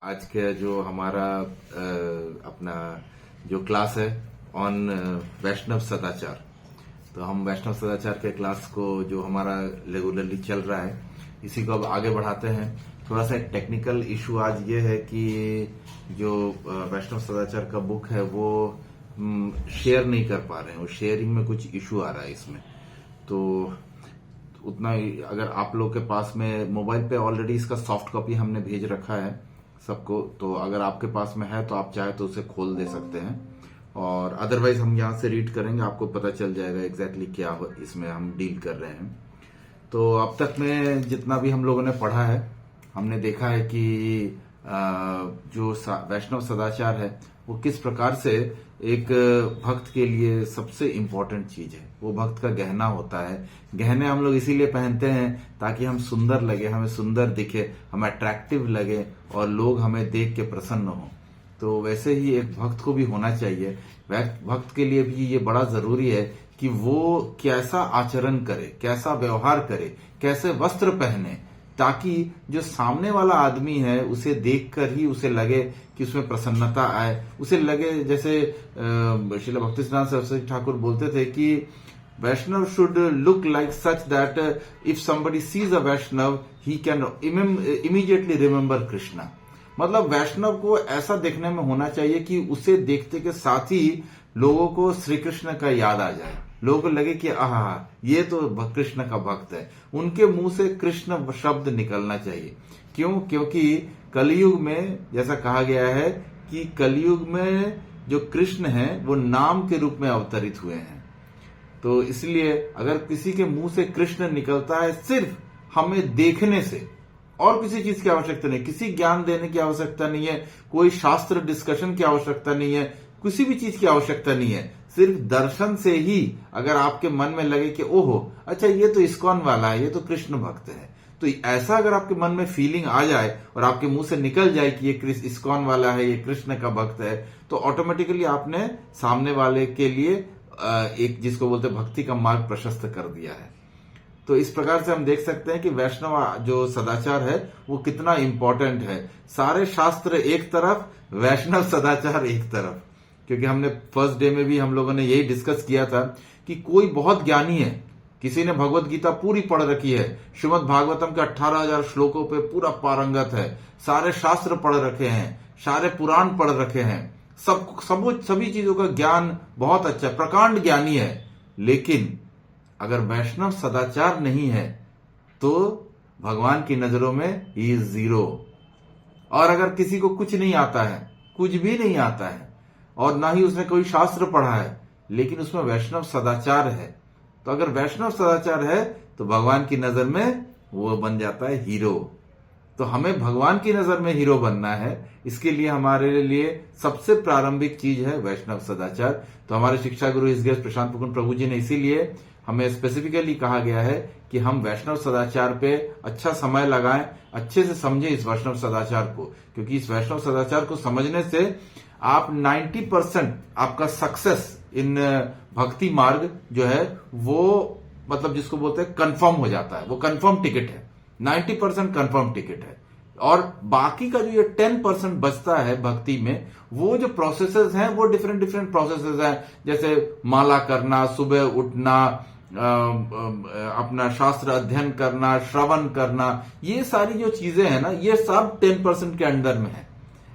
आज का जो हमारा अपना जो क्लास है ऑन वैष्णव सदाचार। तो हम वैष्णव सदाचार के क्लास को जो हमारा रेगुलरली चल रहा है इसी को अब आगे बढ़ाते हैं। थोड़ा सा एक टेक्निकल इशू आज ये है कि जो वैष्णव सदाचार का बुक है वो शेयर नहीं कर पा रहे हैं, वो शेयरिंग में कुछ इशू आ रहा है इसमें। तो उतना ही अगर आप लोग के पास में मोबाइल पे ऑलरेडी इसका सॉफ्ट कॉपी हमने भेज रखा है सबको, तो अगर आपके पास में है तो आप चाहे तो उसे खोल दे सकते हैं, और अदरवाइज हम यहाँ से रीड करेंगे, आपको पता चल जाएगा एग्जैक्टली क्या इसमें हम डील कर रहे हैं। तो अब तक में जितना भी हम लोगों ने पढ़ा है हमने देखा है कि जो वैष्णव सदाचार है वो किस प्रकार से एक भक्त के लिए सबसे इम्पोर्टेंट चीज है। वो भक्त का गहना होता है। गहने हम लोग इसीलिए पहनते हैं ताकि हम सुंदर लगे, हमें सुंदर दिखे, हम अट्रैक्टिव लगे और लोग हमें देख के प्रसन्न हो। तो वैसे ही एक भक्त को भी होना चाहिए। भक्त के लिए भी ये बड़ा जरूरी है कि वो कैसा आचरण करे, कैसा व्यवहार करे, कैसे वस्त्र पहने, ताकि जो सामने वाला आदमी है उसे देखकर ही उसे लगे कि उसमें प्रसन्नता आए, उसे लगे जैसे श्रील भक्तिसिद्धांत सरस्वती ठाकुर बोलते थे कि Vaishnav should look like such that if somebody sees a Vaishnav he can immediately remember Krishna. मतलब वैष्णव को ऐसा देखने में होना चाहिए कि उसे देखते के साथ ही लोगों को श्री कृष्ण का याद आ जाए, लोगों को लगे कि आहा ये तो कृष्ण का भक्त है, उनके मुंह से कृष्ण शब्द निकलना चाहिए। क्यों? क्योंकि कलयुग में जैसा कहा गया है कि कलयुग में जो कृष्ण है वो नाम के रूप में अवतरित हुए हैं। तो इसलिए अगर किसी के मुंह से कृष्ण निकलता है सिर्फ हमें देखने से, और किसी चीज की आवश्यकता नहीं, किसी ज्ञान देने की आवश्यकता नहीं है, कोई शास्त्र डिस्कशन की आवश्यकता नहीं है, किसी भी चीज की आवश्यकता नहीं है, सिर्फ दर्शन से ही अगर आपके मन में लगे कि ओहो अच्छा ये तो इस्कॉन वाला है, ये तो कृष्ण भक्त है, तो ऐसा अगर आपके मन में फीलिंग आ जाए और आपके मुंह से निकल जाए कि ये इस्कॉन वाला है, ये कृष्ण का भक्त है, तो ऑटोमेटिकली आपने सामने वाले के लिए एक जिसको बोलते भक्ति का मार्ग प्रशस्त कर दिया है। तो इस प्रकार से हम देख सकते हैं कि वैष्णव जो सदाचार है वो कितना इंपॉर्टेंट है। सारे शास्त्र एक तरफ, वैष्णव सदाचार एक तरफ। क्योंकि हमने फर्स्ट डे में भी हम लोगों ने यही डिस्कस किया था कि कोई बहुत ज्ञानी है, किसी ने भगवत गीता पूरी पढ़ रखी है, श्रीमद् भागवतम के 18,000 श्लोकों पे पूरा पारंगत है, सारे शास्त्र पढ़ रखे हैं, सारे पुराण पढ़ रखे हैं, सभी चीजों का ज्ञान बहुत अच्छा, प्रकांड ज्ञानी है, लेकिन अगर वैष्णव सदाचार नहीं है तो भगवान की नजरों में ही इज जीरो। और अगर किसी को कुछ नहीं आता है, कुछ भी नहीं आता है, और ना ही उसने कोई शास्त्र पढ़ा है, लेकिन उसमें वैष्णव सदाचार है, तो अगर वैष्णव सदाचार है तो भगवान की नजर में वो बन जाता है हीरो। तो हमें भगवान की नजर में हीरो बनना है, इसके लिए हमारे लिए सबसे प्रारंभिक चीज है वैष्णव सदाचार। तो हमारे शिक्षा गुरु हिज गेस्ट प्रशांत मुकुंद प्रभु जी ने इसीलिए हमें स्पेसिफिकली कहा गया है कि हम वैष्णव सदाचार पे अच्छा समय लगाएं, अच्छे से समझें इस वैष्णव सदाचार को, क्योंकि इस वैष्णव सदाचार को समझने से आप 90% आपका सक्सेस इन भक्ति मार्ग जो है वो मतलब जिसको बोलते हैं कंफर्म हो जाता है, वो कंफर्म टिकट है, 90% कंफर्म टिकट है। और बाकी का जो ये 10% बचता है भक्ति में, वो जो प्रोसेसेस हैं वो डिफरेंट प्रोसेसेस हैं, जैसे माला करना, सुबह उठना, अपना शास्त्र अध्ययन करना, श्रवण करना, ये सारी जो चीजें हैं ना ये सब 10% के अंडर में है,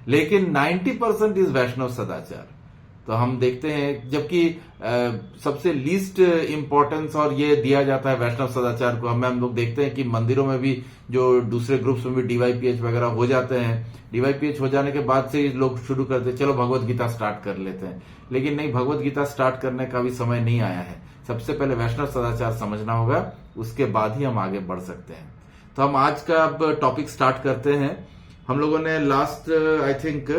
लेकिन 90% इज वैष्णव सदाचार। तो हम देखते हैं जबकि सबसे लीस्ट इंपॉर्टेंस और ये दिया जाता है वैष्णव सदाचार को, हम लोग देखते हैं कि मंदिरों में भी जो दूसरे ग्रुप्स में भी डीवाईपीएच वगैरह हो जाते हैं, डीवाईपीएच हो जाने के बाद से लोग शुरू करते हैं चलो भगवत गीता स्टार्ट कर लेते हैं, लेकिन नहीं, भगवत गीता स्टार्ट करने का भी समय नहीं आया है। सबसे पहले वैष्णव सदाचार समझना होगा, उसके बाद ही हम आगे बढ़ सकते हैं। तो हम आज का अब टॉपिक स्टार्ट करते हैं। हम लोगों ने लास्ट आई थिंक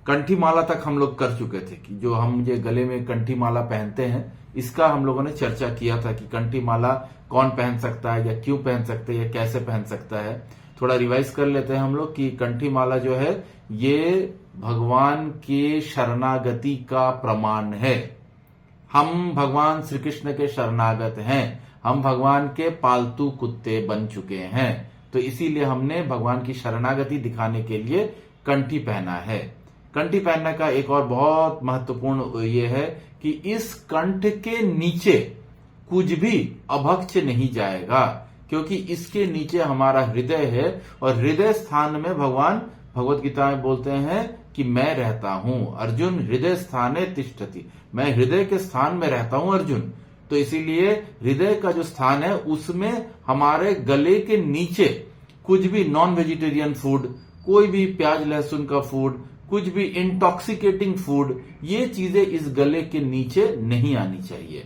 कंठी माला तक हम लोग कर चुके थे कि जो हम ये गले में कंठी माला पहनते हैं इसका हम लोगों ने चर्चा किया था कि कंठी माला कौन पहन सकता है या क्यों पहन सकते हैं या कैसे पहन सकता है। थोड़ा रिवाइज कर लेते हैं हम लोग कि कंठी माला जो है ये भगवान के शरणागति का प्रमाण है। हम भगवान श्री कृष्ण के शरणागत हैं, हम भगवान के पालतू कुत्ते बन चुके हैं, तो इसीलिए हमने भगवान की शरणागति दिखाने के लिए कंठी पहना है। कंठी पहनने का एक और बहुत महत्वपूर्ण ये है कि इस कंठ के नीचे कुछ भी अभक्ष नहीं जाएगा, क्योंकि इसके नीचे हमारा हृदय है और हृदय स्थान में भगवान भगवत गीता में बोलते हैं कि मैं रहता हूं। अर्जुन हृदय स्थाने तिष्ठति, मैं हृदय के स्थान में रहता हूं अर्जुन। तो इसीलिए हृदय का जो स्थान है उसमें हमारे गले के नीचे कुछ भी नॉन वेजिटेरियन फूड, कोई भी प्याज लहसुन का फूड, कुछ भी इंटॉक्सिकेटिंग फूड, ये चीजें इस गले के नीचे नहीं आनी चाहिए।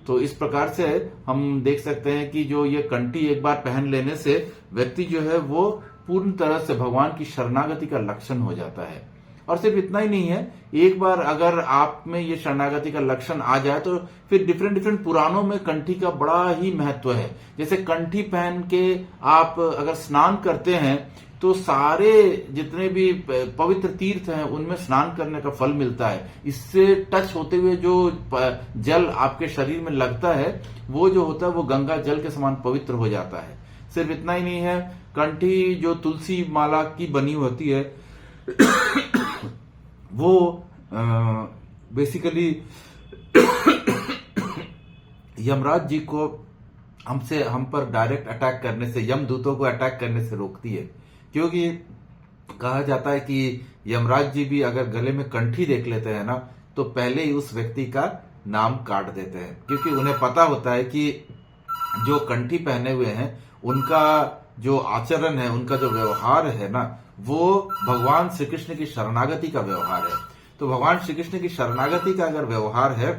तो इस प्रकार से हम देख सकते हैं कि जो ये कंठी एक बार पहन लेने से व्यक्ति जो है वो पूर्ण तरह से भगवान की शरणागति का लक्षण हो जाता है। और सिर्फ इतना ही नहीं है, एक बार अगर आप में ये शरणागति का लक्षण आ जाए तो फिर डिफरेंट डिफरेंट पुराणों में कंठी का बड़ा ही महत्व है। जैसे कंठी पहन के आप अगर स्नान करते हैं तो सारे जितने भी पवित्र तीर्थ हैं उनमें स्नान करने का फल मिलता है। इससे टच होते हुए जो जल आपके शरीर में लगता है वो जो होता है वो गंगा जल के समान पवित्र हो जाता है। सिर्फ इतना ही नहीं है, कंठी जो तुलसी माला की बनी होती है वो बेसिकली यमराज जी को हम पर डायरेक्ट अटैक करने से, यमदूतों को अटैक करने से रोकती है। क्योंकि कहा जाता है कि यमराज जी भी अगर गले में कंठी देख लेते हैं ना तो पहले ही उस व्यक्ति का नाम काट देते हैं, क्योंकि उन्हें पता होता है कि जो कंठी पहने हुए हैं उनका जो आचरण है, उनका जो व्यवहार है ना, वो भगवान श्री कृष्ण की शरणागति का व्यवहार है। तो भगवान श्री कृष्ण की शरणागति का अगर व्यवहार है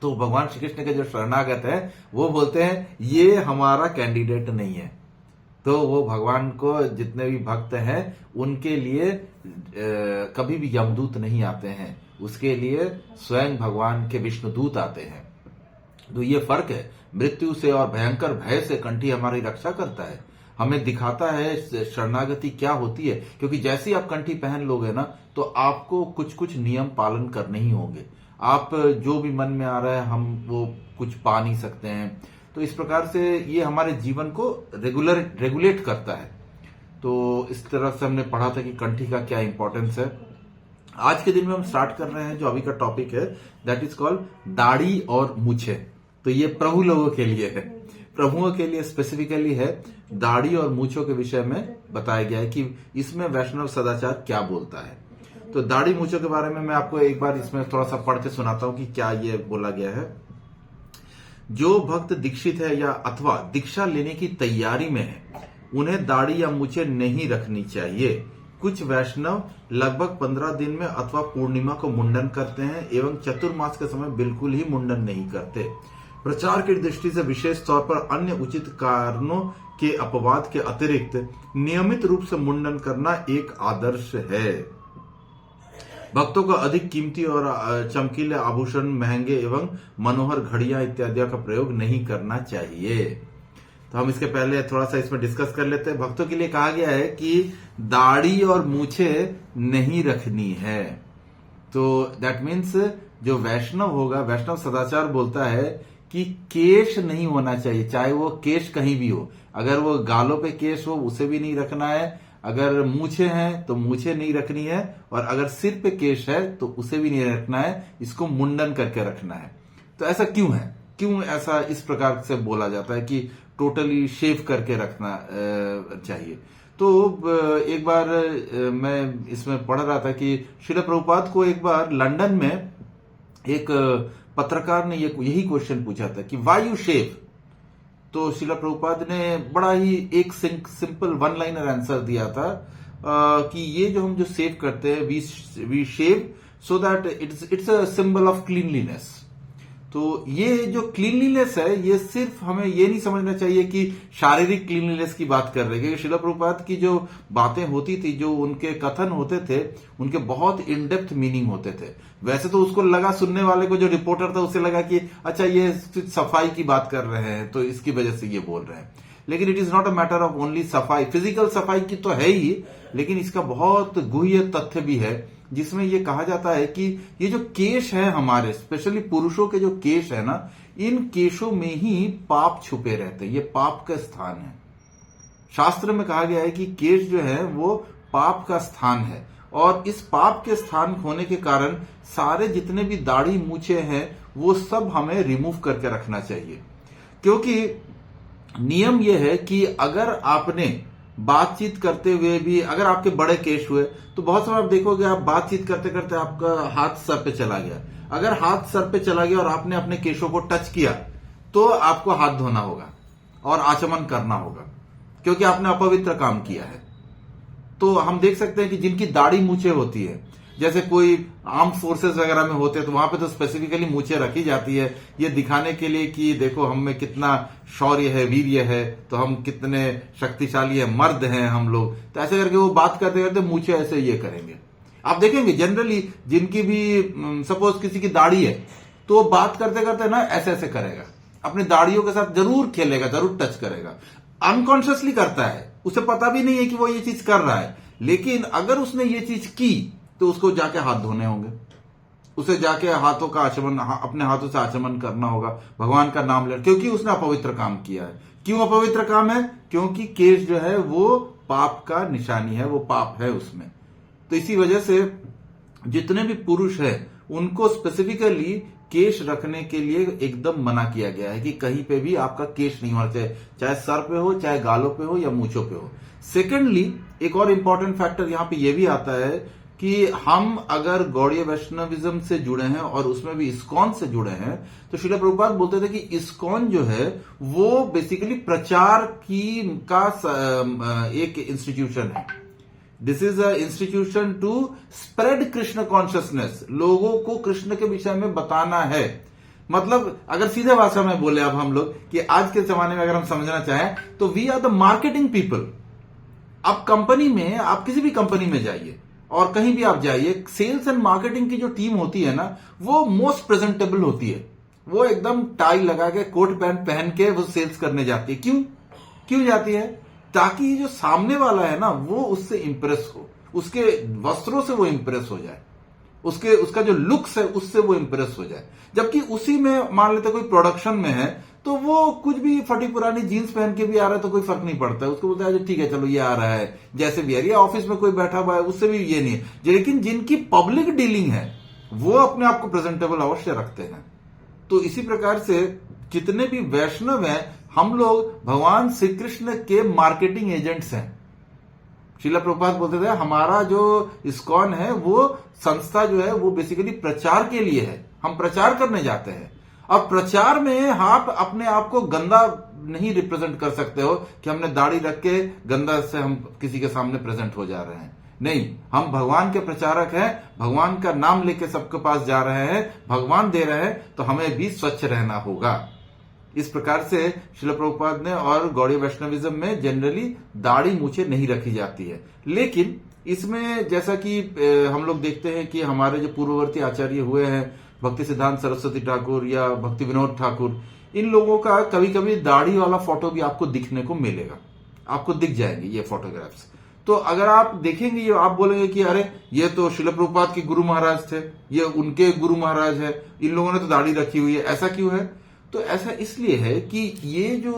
तो भगवान श्री कृष्ण के जो शरणागत है वो बोलते हैं ये हमारा कैंडिडेट नहीं है। तो वो भगवान को जितने भी भक्त हैं उनके लिए कभी भी यमदूत नहीं आते हैं, उसके लिए स्वयं भगवान के विष्णुदूत आते हैं। तो ये फर्क है, मृत्यु से और भयंकर भय से कंठी हमारी रक्षा करता है, हमें दिखाता है शरणागति क्या होती है। क्योंकि जैसे ही आप कंठी पहन लोगे ना तो आपको कुछ कुछ नियम पालन करने ही होंगे। आप जो भी मन में आ रहा है हम वो कुछ पा नहीं सकते हैं। तो इस प्रकार से ये हमारे जीवन को रेगुलेट करता है। तो इस तरह से हमने पढ़ा था कि कंठी का क्या इंपॉर्टेंस है। आज के दिन में हम स्टार्ट कर रहे हैं जो अभी का टॉपिक है, दैट इज कॉल्ड दाढ़ी और मूछे। तो ये प्रभु लोगों के लिए है, प्रभुओं के लिए स्पेसिफिकली है। दाढ़ी और मूछों के विषय में बताया गया है कि इसमें वैष्णव सदाचार क्या बोलता है। तो दाढ़ी मूछों के बारे में मैं आपको एक बार इसमें थोड़ा सा पढ़ के सुनाता हूं कि क्या ये बोला गया है। जो भक्त दीक्षित है या अथवा दीक्षा लेने की तैयारी में है उन्हें दाढ़ी या मूछें नहीं रखनी चाहिए। कुछ वैष्णव लगभग 15 दिन में अथवा पूर्णिमा को मुंडन करते हैं एवं चतुर्मास के समय बिल्कुल ही मुंडन नहीं करते। प्रचार की दृष्टि से विशेष तौर पर अन्य उचित कारणों के अपवाद के अतिरिक्त नियमित रूप से मुंडन करना एक आदर्श है। भक्तों को अधिक कीमती और चमकीले आभूषण, महंगे एवं मनोहर घड़ियां इत्यादि का प्रयोग नहीं करना चाहिए। तो हम इसके पहले थोड़ा सा इसमें डिस्कस कर लेते हैं। भक्तों के लिए कहा गया है कि दाढ़ी और मूछे नहीं रखनी है। तो दैट मीन्स जो वैष्णव होगा, वैष्णव सदाचार बोलता है कि केश नहीं होना चाहिए, चाहे वो केश कहीं भी हो। अगर वो गालों पे केश हो उसे भी नहीं रखना है, अगर मूछे हैं तो मूछे नहीं रखनी है, और अगर सिर पे केश है तो उसे भी नहीं रखना है, इसको मुंडन करके रखना है। तो ऐसा क्यों है, क्यों ऐसा इस प्रकार से बोला जाता है कि टोटली शेव करके रखना चाहिए। तो एक बार मैं इसमें पढ़ रहा था कि श्रील प्रभुपाद को एक बार लंदन में एक पत्रकार ने यही क्वेश्चन पूछा था कि वाई यू शेव। तो श्रील प्रभुपाद ने बड़ा ही एक सिंपल वन लाइनर आंसर दिया था कि ये जो हम जो सेव करते हैं we shave so that it's a symbol of cleanliness. तो ये जो क्लीनलीनेस है ये सिर्फ हमें ये नहीं समझना चाहिए कि शारीरिक क्लीनलीनेस की बात कर रहे हैं, क्योंकि श्रील प्रभुपाद की जो बातें होती थी, जो उनके कथन होते थे, उनके बहुत इन डेप्थ मीनिंग होते थे। वैसे तो उसको लगा, सुनने वाले को जो रिपोर्टर था उसे लगा कि अच्छा ये सफाई की बात कर रहे हैं तो इसकी वजह से ये बोल रहे हैं। लेकिन it is not a matter of only सफाई, फिजिकल सफाई की तो है ही, लेकिन इसका बहुत गुह्य तथ्य भी है जिसमें ये कहा जाता है कि ये जो केश है हमारे, स्पेशली पुरुषों के जो केश है ना, इन केशों में ही पाप छुपे रहते हैं, ये पाप का स्थान है। शास्त्र में कहा गया है कि केश जो है वो पाप का स्थान है, और इस पाप के स्थान होने के कारण सारे जितने भी दाढ़ी मूछे हैं वो सब हमें रिमूव करके रखना चाहिए। क्योंकि नियम यह है कि अगर आपने बातचीत करते हुए भी अगर आपके बड़े केश हुए तो बहुत समय आप देखोगे आप बातचीत करते करते आपका हाथ सर पे चला गया। अगर हाथ सर पे चला गया और आपने अपने केशों को टच किया तो आपको हाथ धोना होगा और आचमन करना होगा, क्योंकि आपने अपवित्र काम किया है। तो हम देख सकते हैं कि जिनकी दाढ़ी मूछे होती है, जैसे कोई आर्म फोर्सेस वगैरह में होते हैं, तो वहां पे तो स्पेसिफिकली मूछे रखी जाती है ये दिखाने के लिए कि देखो हम में कितना शौर्य है, वीर्य है, तो हम कितने शक्तिशाली है, मर्द हैं हम लोग। तो ऐसे करके वो बात करते करते मूछे ऐसे ये करेंगे। आप देखेंगे जनरली जिनकी भी सपोज किसी की दाढ़ी है तो बात करते करते ना ऐसे ऐसे करेगा, अपनी दाढ़ियों के साथ जरूर खेलेगा, जरूर टच करेगा, अनकॉन्शियसली करता है, उसे पता भी नहीं है कि वो ये चीज कर रहा है। लेकिन अगर उसने ये चीज की तो उसको जाके हाथ धोने होंगे, उसे जाके हाथों का आचमन, अपने हाथों से आचमन करना होगा, भगवान का नाम ले, क्योंकि उसने अपवित्र काम किया है। क्यों अपवित्र काम है? क्योंकि केश जो है वो पाप का निशानी है, वो पाप है उसमें। तो इसी वजह से जितने भी पुरुष हैं उनको स्पेसिफिकली केश रखने के लिए एकदम मना किया गया है कि कहीं पे भी आपका केश नहीं होना चाहिए, चाहे सर पे हो, चाहे गालों पे हो या मूंछों पे हो। सेकेंडली एक और इंपॉर्टेंट फैक्टर यहां पे ये भी आता है कि हम अगर गौड़ीय वैष्णविज्म से जुड़े हैं और उसमें भी इस्कॉन से जुड़े हैं, तो श्रील प्रभुपाद बोलते थे कि इस्कॉन जो है वो बेसिकली प्रचार की का एक इंस्टीट्यूशन है। This is a institution to spread Krishna consciousness, लोगों को कृष्ण के विषय में बताना है। मतलब अगर सीधे भाषा में बोले अब हम लोग कि आज के जमाने में अगर हम समझना चाहें तो we are the marketing people. अब कंपनी में, आप किसी भी कंपनी में जाइए और कहीं भी आप जाइए, सेल्स एंड मार्केटिंग की जो टीम होती है ना वो मोस्ट प्रेजेंटेबल होती है। वो एकदम टाई लगा के कोट पैंट पहन के वो सेल्स करने जाती है। क्यों जाती है? ताकि जो सामने वाला है ना वो उससे इंप्रेस हो, उसके वस्त्रों से वो इंप्रेस हो जाए, उसका जो लुक्स है उससे वो इंप्रेस हो जाए। जबकि उसी में मान लेते कोई प्रोडक्शन में है तो वो कुछ भी फटी पुरानी जीन्स पहन के भी आ रहा है तो कोई फर्क नहीं पड़ता है, उसको बोलता है ठीक है चलो ये आ रहा है जैसे भी आ रही है। ऑफिस में कोई बैठा हुआ है उससे भी ये नहीं है। लेकिन जिनकी पब्लिक डीलिंग है वो अपने आप को प्रेजेंटेबल अवश्य रखते हैं। तो इसी प्रकार से जितने भी वैष्णव हैं हम लोग भगवान श्री कृष्ण के मार्केटिंग एजेंट्स हैं। श्रील प्रभुपाद बोलते थे हमारा जो इस्कॉन है वो संस्था जो है वो बेसिकली प्रचार के लिए है, हम प्रचार करने जाते हैं। अब प्रचार में आप अपने आप को गंदा नहीं रिप्रेजेंट कर सकते हो कि हमने दाढ़ी रख के गंदा से हम किसी के सामने प्रेजेंट हो जा रहे हैं। नहीं, हम भगवान के प्रचारक हैं, भगवान का नाम लेके सबके पास जा रहे हैं, भगवान दे रहे हैं तो हमें भी स्वच्छ रहना होगा। इस प्रकार से श्रील प्रभुपाद ने और गौड़ीय वैष्णविज्म में जनरली दाढ़ी मूछे नहीं रखी जाती है। लेकिन इसमें जैसा कि हम लोग देखते हैं कि हमारे जो पूर्ववर्ती आचार्य हुए हैं भक्ति सिद्धांत सरस्वती ठाकुर या भक्ति विनोद ठाकुर, इन लोगों का कभी कभी दाढ़ी वाला फोटो भी आपको दिखने को मिलेगा, आपको दिख जाएंगे ये फोटोग्राफ्स। तो अगर आप देखेंगे ये आप बोलेंगे कि अरे ये तो श्रील प्रभुपाद के गुरु महाराज थे, ये उनके गुरु महाराज है, इन लोगों ने तो दाढ़ी रखी हुई है, ऐसा क्यों है? तो ऐसा इसलिए है कि ये जो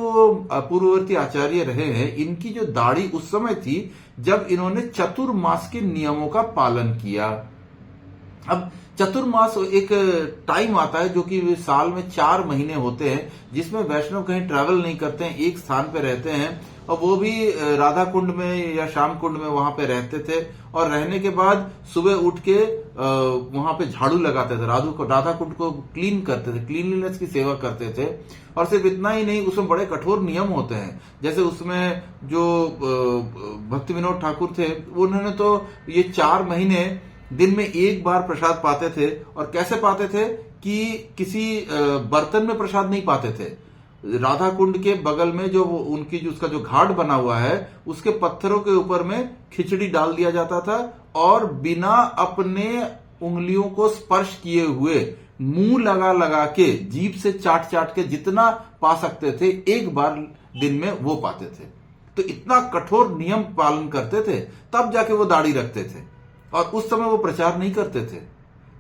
पूर्ववर्ती आचार्य रहे हैं इनकी जो दाढ़ी उस समय थी जब इन्होंने चतुर्मास के नियमों का पालन किया। अब चतुर्मास एक टाइम आता है जो कि साल में 4 महीने होते हैं जिसमें वैष्णव कहीं ट्रैवल नहीं करते हैं, एक स्थान पे रहते हैं, और वो भी राधा कुंड में या श्याम कुंड में वहां पे रहते थे। और रहने के बाद सुबह उठ के वहां पे झाड़ू लगाते थे, राधा कुंड को क्लीन करते थे, क्लीनलीनेस की सेवा करते थे। और सिर्फ इतना ही नहीं, उसमें बड़े कठोर नियम होते हैं। जैसे उसमें जो भक्ति विनोद ठाकुर थे उन्होंने तो ये 4 महीने दिन में एक बार प्रसाद पाते थे। और कैसे पाते थे कि किसी बर्तन में प्रसाद नहीं पाते थे, राधा कुंड के बगल में जो उनकी जो उसका जो घाट बना हुआ है उसके पत्थरों के ऊपर में खिचड़ी डाल दिया जाता था और बिना अपने उंगलियों को स्पर्श किए हुए मुंह लगा लगा के जीभ से चाट चाट के जितना पा सकते थे एक बार दिन में वो पाते थे। तो इतना कठोर नियम पालन करते थे, तब जाके वो दाढ़ी रखते थे। और उस समय वो प्रचार नहीं करते थे।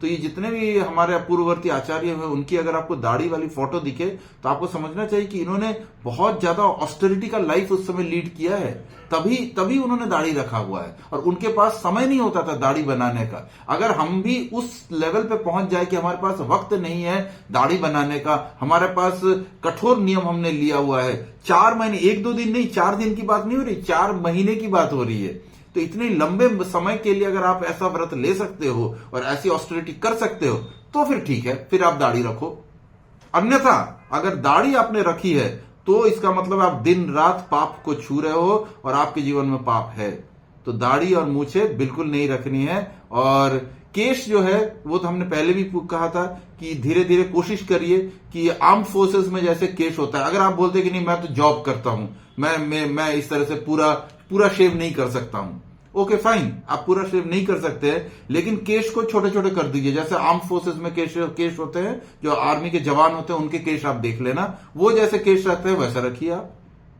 तो ये जितने भी हमारे पूर्ववर्ती आचार्य हैं उनकी अगर आपको दाढ़ी वाली फोटो दिखे तो आपको समझना चाहिए कि इन्होंने बहुत ज्यादा ऑस्टेरिटी का लाइफ उस समय लीड किया है, तभी तभी उन्होंने दाढ़ी रखा हुआ है और उनके पास समय नहीं होता था दाढ़ी बनाने का। अगर हम भी उस लेवल पे पहुंच जाए कि हमारे पास वक्त नहीं है दाढ़ी बनाने का, हमारे पास कठोर नियम हमने लिया हुआ है, 4 महीने, 1-2 दिन नहीं, 4 दिन की बात नहीं हो रही, 4 महीने की बात हो रही है, तो इतने लंबे समय के लिए अगर आप ऐसा व्रत ले सकते हो और ऐसी ऑस्टेरिटी कर सकते हो तो फिर ठीक है, फिर आप दाढ़ी रखो। अन्यथा अगर दाढ़ी आपने रखी है तो इसका मतलब आप दिन रात पाप को छू रहे हो और आपके जीवन में पाप है। तो दाढ़ी और मूछे बिल्कुल नहीं रखनी है। और केश जो है वो तो हमने पहले भी कहा था कि धीरे धीरे कोशिश करिए कि आर्म्ड फोर्सेस में जैसे केश होता है, अगर आप बोलते कि नहीं मैं तो जॉब करता हूं, मैं इस तरह से पूरा शेव नहीं कर सकता हूं, ओके फाइन, आप पूरा शेव नहीं कर सकते हैं, लेकिन केश को छोटे छोटे कर दीजिए। जैसे आर्म फोर्सेस में केश होते हैं, जो आर्मी के जवान होते हैं उनके केश आप देख लेना, वो जैसे केश रहते हैं वैसा रखिए आप,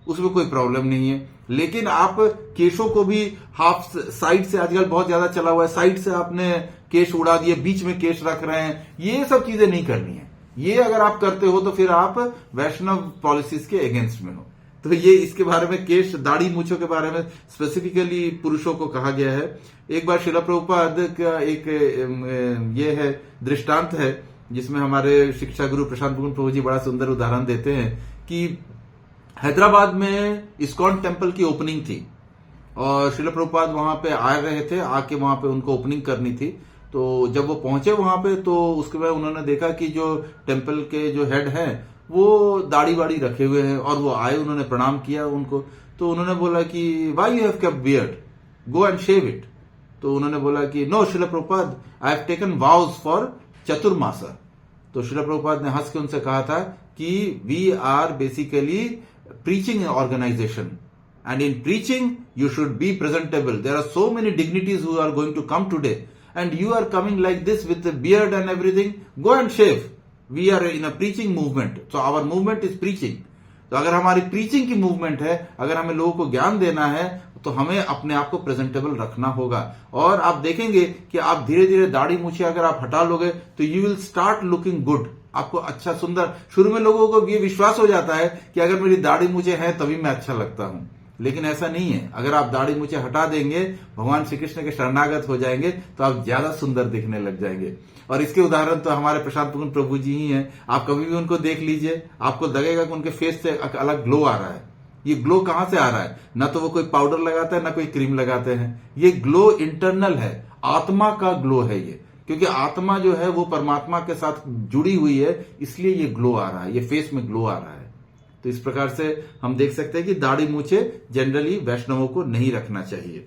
उसमें कोई प्रॉब्लम नहीं है। लेकिन आप केशों को भी हाफ साइड से, आजकल बहुत ज्यादा चला हुआ है, साइड से आपने केश उड़ा दिए, बीच में केश रख रहे हैं, ये सब चीजें नहीं करनी है। ये अगर आप करते हो तो फिर आप वैष्णव पॉलिसीज के अगेंस्ट में हो। तो ये इसके बारे में केश दाढ़ी मूछों के बारे में स्पेसिफिकली पुरुषों को कहा गया है। एक बार श्रील प्रभुपाद का एक ये है दृष्टांत है जिसमें हमारे शिक्षा गुरु प्रशांत मुकुंद प्रभु जी बड़ा सुंदर उदाहरण देते हैं कि हैदराबाद में इस्कॉन टेम्पल की ओपनिंग थी और श्रील प्रभुपाद वहां पे आ रहे थे, आके वहां पे उनको ओपनिंग करनी थी। तो जब वो पहुंचे वहां पे तो उसके बाद उन्होंने देखा कि जो टेम्पल के जो हेड हैं वो दाढ़ी वाड़ी रखे हुए हैं और वो आए, उन्होंने प्रणाम किया उनको। तो उन्होंने बोला कि why you have kept beard, go and shave it. तो उन्होंने बोला कि no Srila Prabhupada, I have taken vows for Chaturmasa. तो श्रील प्रभुपाद ने हंस के उनसे कहा था कि we are basically preaching organization and in preaching you should be presentable. There are so many dignitaries who are going to come today and you are coming like this with the beard and everything. Go and shave. We are in a preaching movement, so our movement is preaching. तो अगर हमारी preaching की movement है, अगर हमें लोगों को ज्ञान देना है तो हमें अपने आप को प्रेजेंटेबल रखना होगा। और आप देखेंगे कि आप धीरे धीरे दाढ़ी मूछे अगर आप हटा लोगे तो you will start looking good, आपको अच्छा सुंदर। शुरू में लोगों को ये विश्वास हो जाता है कि अगर मेरी दाढ़ी मूछे हैं तभी मैं अच्छा लगता हूं, लेकिन ऐसा नहीं है। अगर आप दाढ़ी मूछे हटा देंगे, भगवान श्री कृष्ण के शरणागत हो जाएंगे तो आप ज्यादा सुंदर दिखने लग जाएंगे। और इसके उदाहरण तो हमारे प्रशांत मुकुंद प्रभु जी ही हैं। आप कभी भी उनको देख लीजिए, आपको लगेगा कि उनके फेस से अलग ग्लो आ रहा है। ये ग्लो कहां से आ रहा है? ना तो वो कोई पाउडर लगाता है, ना कोई क्रीम लगाते हैं। ये ग्लो इंटरनल है, आत्मा का ग्लो है ये, क्योंकि आत्मा जो है वो परमात्मा के साथ जुड़ी हुई है, इसलिए ये ग्लो आ रहा है, ये फेस में ग्लो आ रहा है। तो इस प्रकार से हम देख सकते हैं कि दाढ़ी मूछे जनरली वैष्णवों को नहीं रखना चाहिए।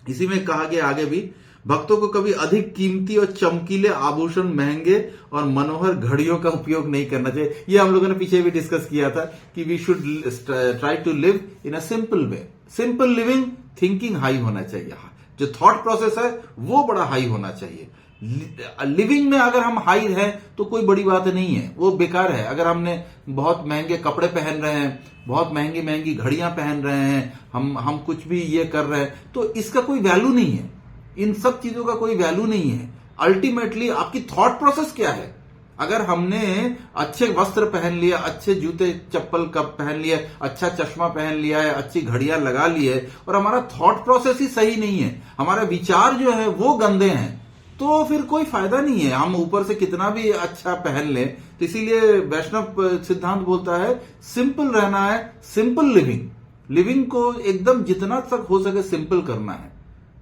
इसी में कहा गया आगे भी, भक्तों को कभी अधिक कीमती और चमकीले आभूषण, महंगे और मनोहर घड़ियों का उपयोग नहीं करना चाहिए। ये हम लोगों ने पीछे भी डिस्कस किया था कि we should try to live in a simple way. Simple living, thinking high होना चाहिए, जो थॉट प्रोसेस है वो बड़ा हाई होना चाहिए। लिविंग में अगर हम हाई हैं तो कोई बड़ी बात नहीं है, वो बेकार है। अगर हमने बहुत महंगे कपड़े पहन रहे हैं, बहुत महंगी महंगी घड़ियां पहन रहे हैं, हम कुछ भी ये कर रहे हैं, तो इसका कोई वैल्यू नहीं है। इन सब चीजों का कोई वैल्यू नहीं है। अल्टीमेटली आपकी थॉट प्रोसेस क्या है? अगर हमने अच्छे वस्त्र पहन लिए, अच्छे जूते चप्पल कब पहन लिए, अच्छा चश्मा पहन लिया है, अच्छी घड़ियां लगा ली है, और हमारा थॉट प्रोसेस ही सही नहीं है, हमारे विचार जो है वो गंदे हैं, तो फिर कोई फायदा नहीं है। हम ऊपर से कितना भी अच्छा पहन लें। तो इसीलिए वैष्णव सिद्धांत बोलता है सिंपल रहना है, सिंपल लिविंग को एकदम जितना तक हो सके सिंपल करना है।